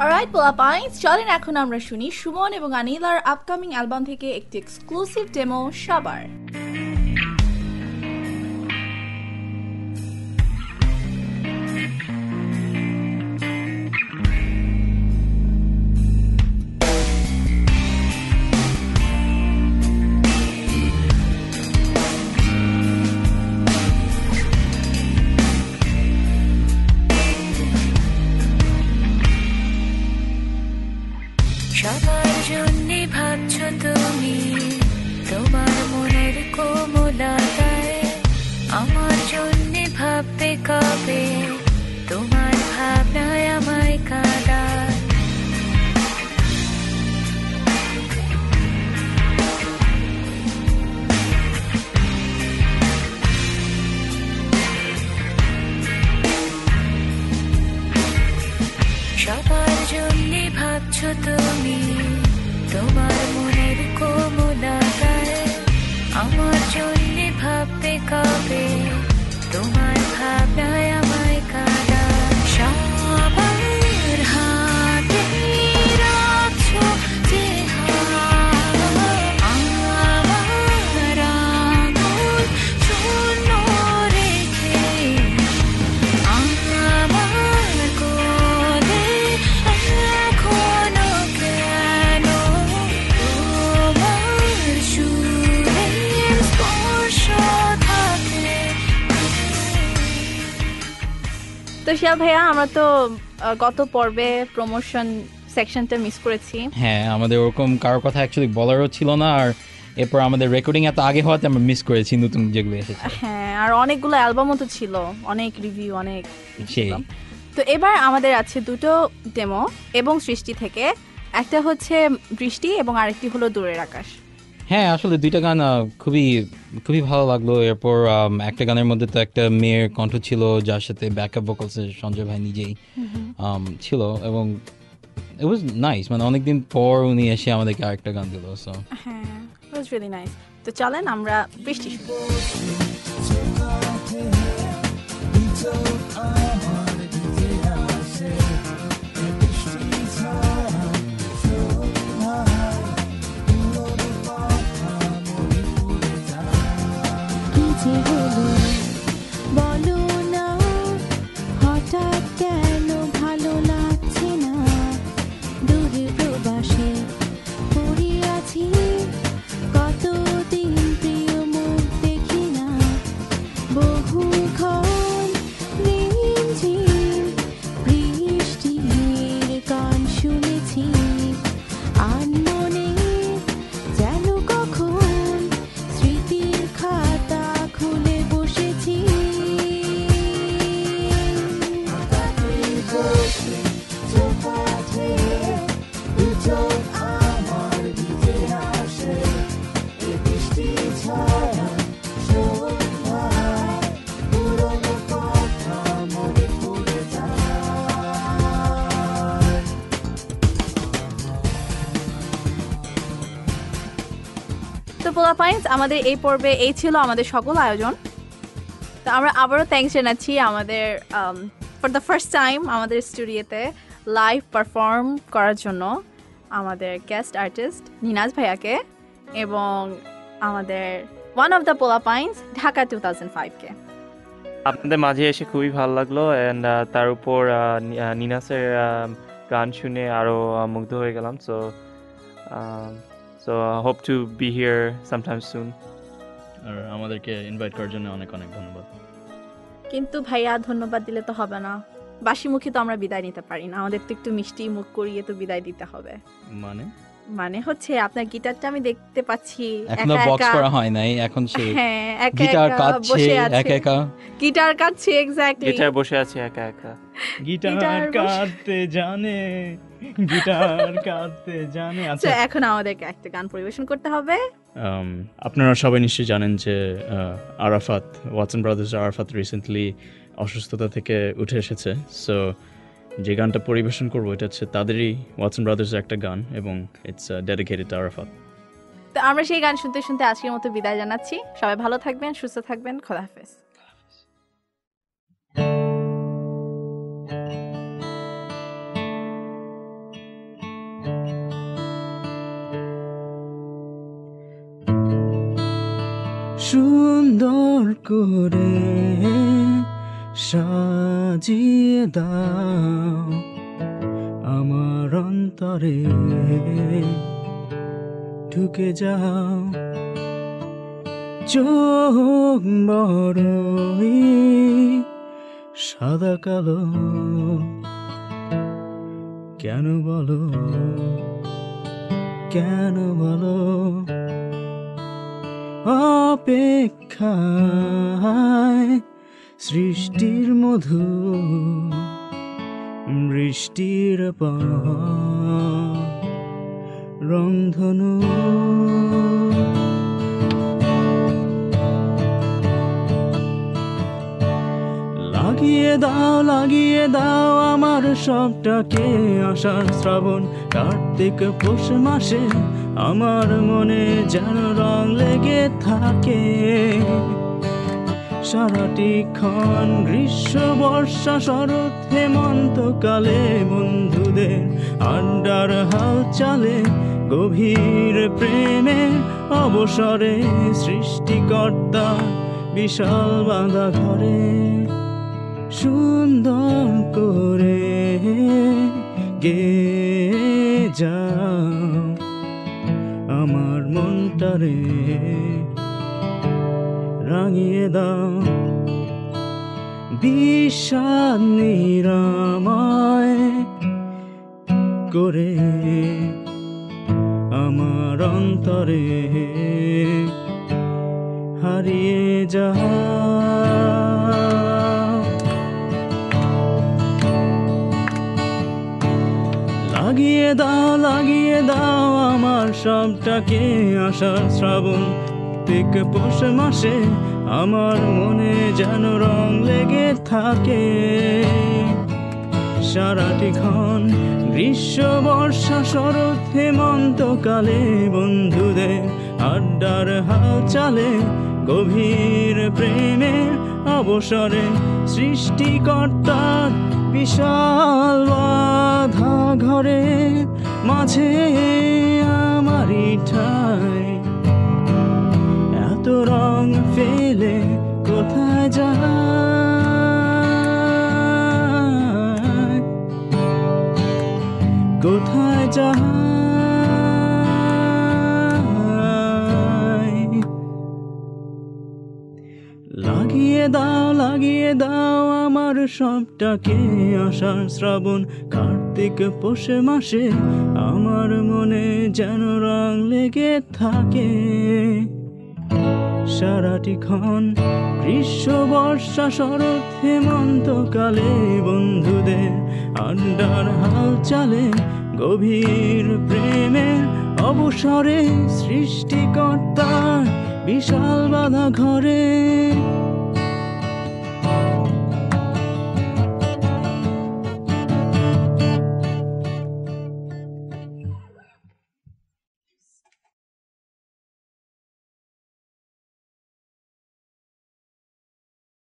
অলরাইট পোলা পাইন্স, চলেন এখন আমরা শুনি সুমন এবং আনিলার আপকামিং অ্যালবাম থেকে একটি এক্সক্লুসিভ ডেমো সবার। সবার জন্য ভাবছো তুমি তোমার মনের কোমলতায়, আমার জন্য ভাববে কবে তোমার ভাবনায় আমায় কাঁদায়। সবার জন্য ভাবছো তুমি তোমার মনের কোমলতায়, আমার জন্য ভাববে কবে তোমার ভাবনায় আমায় কাঁদায়। সবার হাতে রাখছো যে আমার আঙুল শূন্য রেখে আমার কোলে এখনো কেন তোমার সুরের স্পর্শ থাকে। তো শিয়াল ভাইয়া, আমরা তো গত পর্বে প্রমোশন সেকশনটা মিস করেছি। হ্যাঁ, আমাদের ওরকম কারোর কথা অ্যাকচুয়ালি বলারও ছিল না, আর এরপর আমাদের রেকর্ডিং এত আগে হওয়াতে আমরা মিস করেছি নতুন যেগুলো এসেছে। হ্যাঁ, আর অনেকগুলো অ্যালবামও তো ছিল, অনেক রিভিউ, অনেক সেই তো এবার আমাদের আছে দুটো ডেমো এবং সৃষ্টি থেকে, একটা হচ্ছে বৃষ্টি এবং আরেকটি হলো দূরের আকাশ। হ্যাঁ, আসলে দুইটা গান খুবই খুবই ভালো লাগলো। এরপর একটা গানের মধ্যে তো একটা মেয়ের কণ্ঠ ছিল যার সাথে ব্যাকআপ ভোকালসে সঞ্জয় ভাই নিজেই ছিল, এবং ইট ওয়াজ নাইস, মানে অনেকদিন পর উনি এসে আমাদেরকে আরেকটা গান দিল। সো হ্যাঁ, ইট ওয়াজ রিয়েলি নাইস। তো চলেন আমরা বৃষ্টি শুনি। বলো না হঠাৎ কেন ভালো লাগছে না, দূরে প্রবাসে পড়িয়াছি কতদিন প্রিয় মুখ দেখি না, বহুক্ষণ রিমঝিম বৃষ্টির গান শুনেছি, আনমনে যেন কখন স্মৃতির খাতা খুলে বসেছি। তো পোলাপাইন্স, আমাদের এই পর্বে এই ছিল আমাদের সকল আয়োজন। তো আমরা আবারও থ্যাঙ্কস জানাচ্ছি আমাদের ফর দ্য ফার্স্ট টাইম আমাদের স্টুডিওতে লাইভ পারফর্ম করার জন্য আমাদের গেস্ট আর্টিস্ট নিনাজ ভাইয়াকে এবং আমাদের ওয়ান অফ দ্য পোলাপাইন্স ঢাকা 2005-কে। আপনাদের মাঝে এসে খুবই ভালো লাগলো, অ্যান্ড তার উপর নিনাসের গান শুনে আরও মুগ্ধ হয়ে গেলাম। So hope to be here sometime soon. আর আমাদেরকে ইনভাইট করার জন্য অনেক অনেক ধন্যবাদ। কিন্তু ভাইয়া ধন্যবাদ দিলে তো হবে না, বাসি মুখে তো আমরা বিদায় নিতে পারি না, আমাদের তো একটু মিষ্টি মুখ করিয়ে তো বিদায় দিতে হবে। মানে হচ্ছে আপনার গিটারটা আমি দেখতে পাচ্ছি এখনো বক্স করা হয় নাই, এখন সে গিটার কাটছে একা একা, গিটার কাটছে এক্স্যাক্টলি, গিটার বসে আছে একা একা, গিটার কাটতে জানে, গিটার কাটতে জানে। আচ্ছা, এখন আমাদেরকে একটা গান পরিবেশন করতে হবে। আপনারা সবাই নিশ্চয়ই জানেন যে Arafat, Watson brothers Arafat recently অসুস্থতা থেকে উঠে এসেছে। সো যে গানটা পরিবেশন করবো এটা হচ্ছে তাদেরই, ওয়াটসন ব্রাদার্সের একটা গান, এবং ইটস ডেডিকেটেড টু আরাফাত। তো আমরা সেই গান শুনতে শুনতে আজকের মতো বিদায় জানাচ্ছি। সবাই ভালো থাকবেন, সুস্থ থাকবেন, খোদা হাফেজ। সুন্দর করে সাজিয়ে দাও আমার অন্তরে, ঢুকে যাও, চোখ বড়ই সাদা কালো, কেন বলো, কেন বলো, অপেক্ষায় সৃষ্টির মধু, বৃষ্টির রংধনু, লাগিয়ে দাও আমার সবটাকে, আষাঢ় শ্রাবণ কার্তিক পৌষ মাসে আমার মনে যেন রং লেগে থাকে, সারাটি ক্ষণ গ্রীষ্ম বর্ষা শরৎ হেমন্তকালে বন্ধুদের আড্ডার হাল চালে, গভীর প্রেমে অবসরে সৃষ্টিকর্তা বিশাল বাঁধা ঘরে, সুন্দর করে গেয়ে যাও আমার মনটারে, রাঙিয়ে দাও বিষাদ নিরাময় করে আমার অন্তরে হারিয়ে যাও। লাগিয়ে দাও আমার সবটাকে আষাঢ় শ্রাবণ কার্তিক পৌষ মাসে আমার মনে যেন রং লেগে থাকে। সারাটি ক্ষণ গ্রীষ্ম বর্ষা শরৎ হেমন্তকালে বন্ধুদের আড্ডার হাল চালে গভীর প্রেমের অবসরে সৃষ্টিকর্তার বিশাল বাধা ঘরে মাঝে আমারই ঠাই। এত রং ফেলে কোথায় যায়, কোথায় যায়। লাগিয়ে দাও আমার সবটাকে আষাঢ় শ্রাবণ কার্তিক পৌষ মাসে আমার মনে যেন রং লেগে থাকে। সারাটি ক্ষণ গ্রীষ্ম বর্ষা শরৎ হেমন্তকালে বন্ধুদের আড্ডার হাল চালে গভীর প্রেমের অবসরে সৃষ্টিকর্তার বিশাল বাধা ঘরে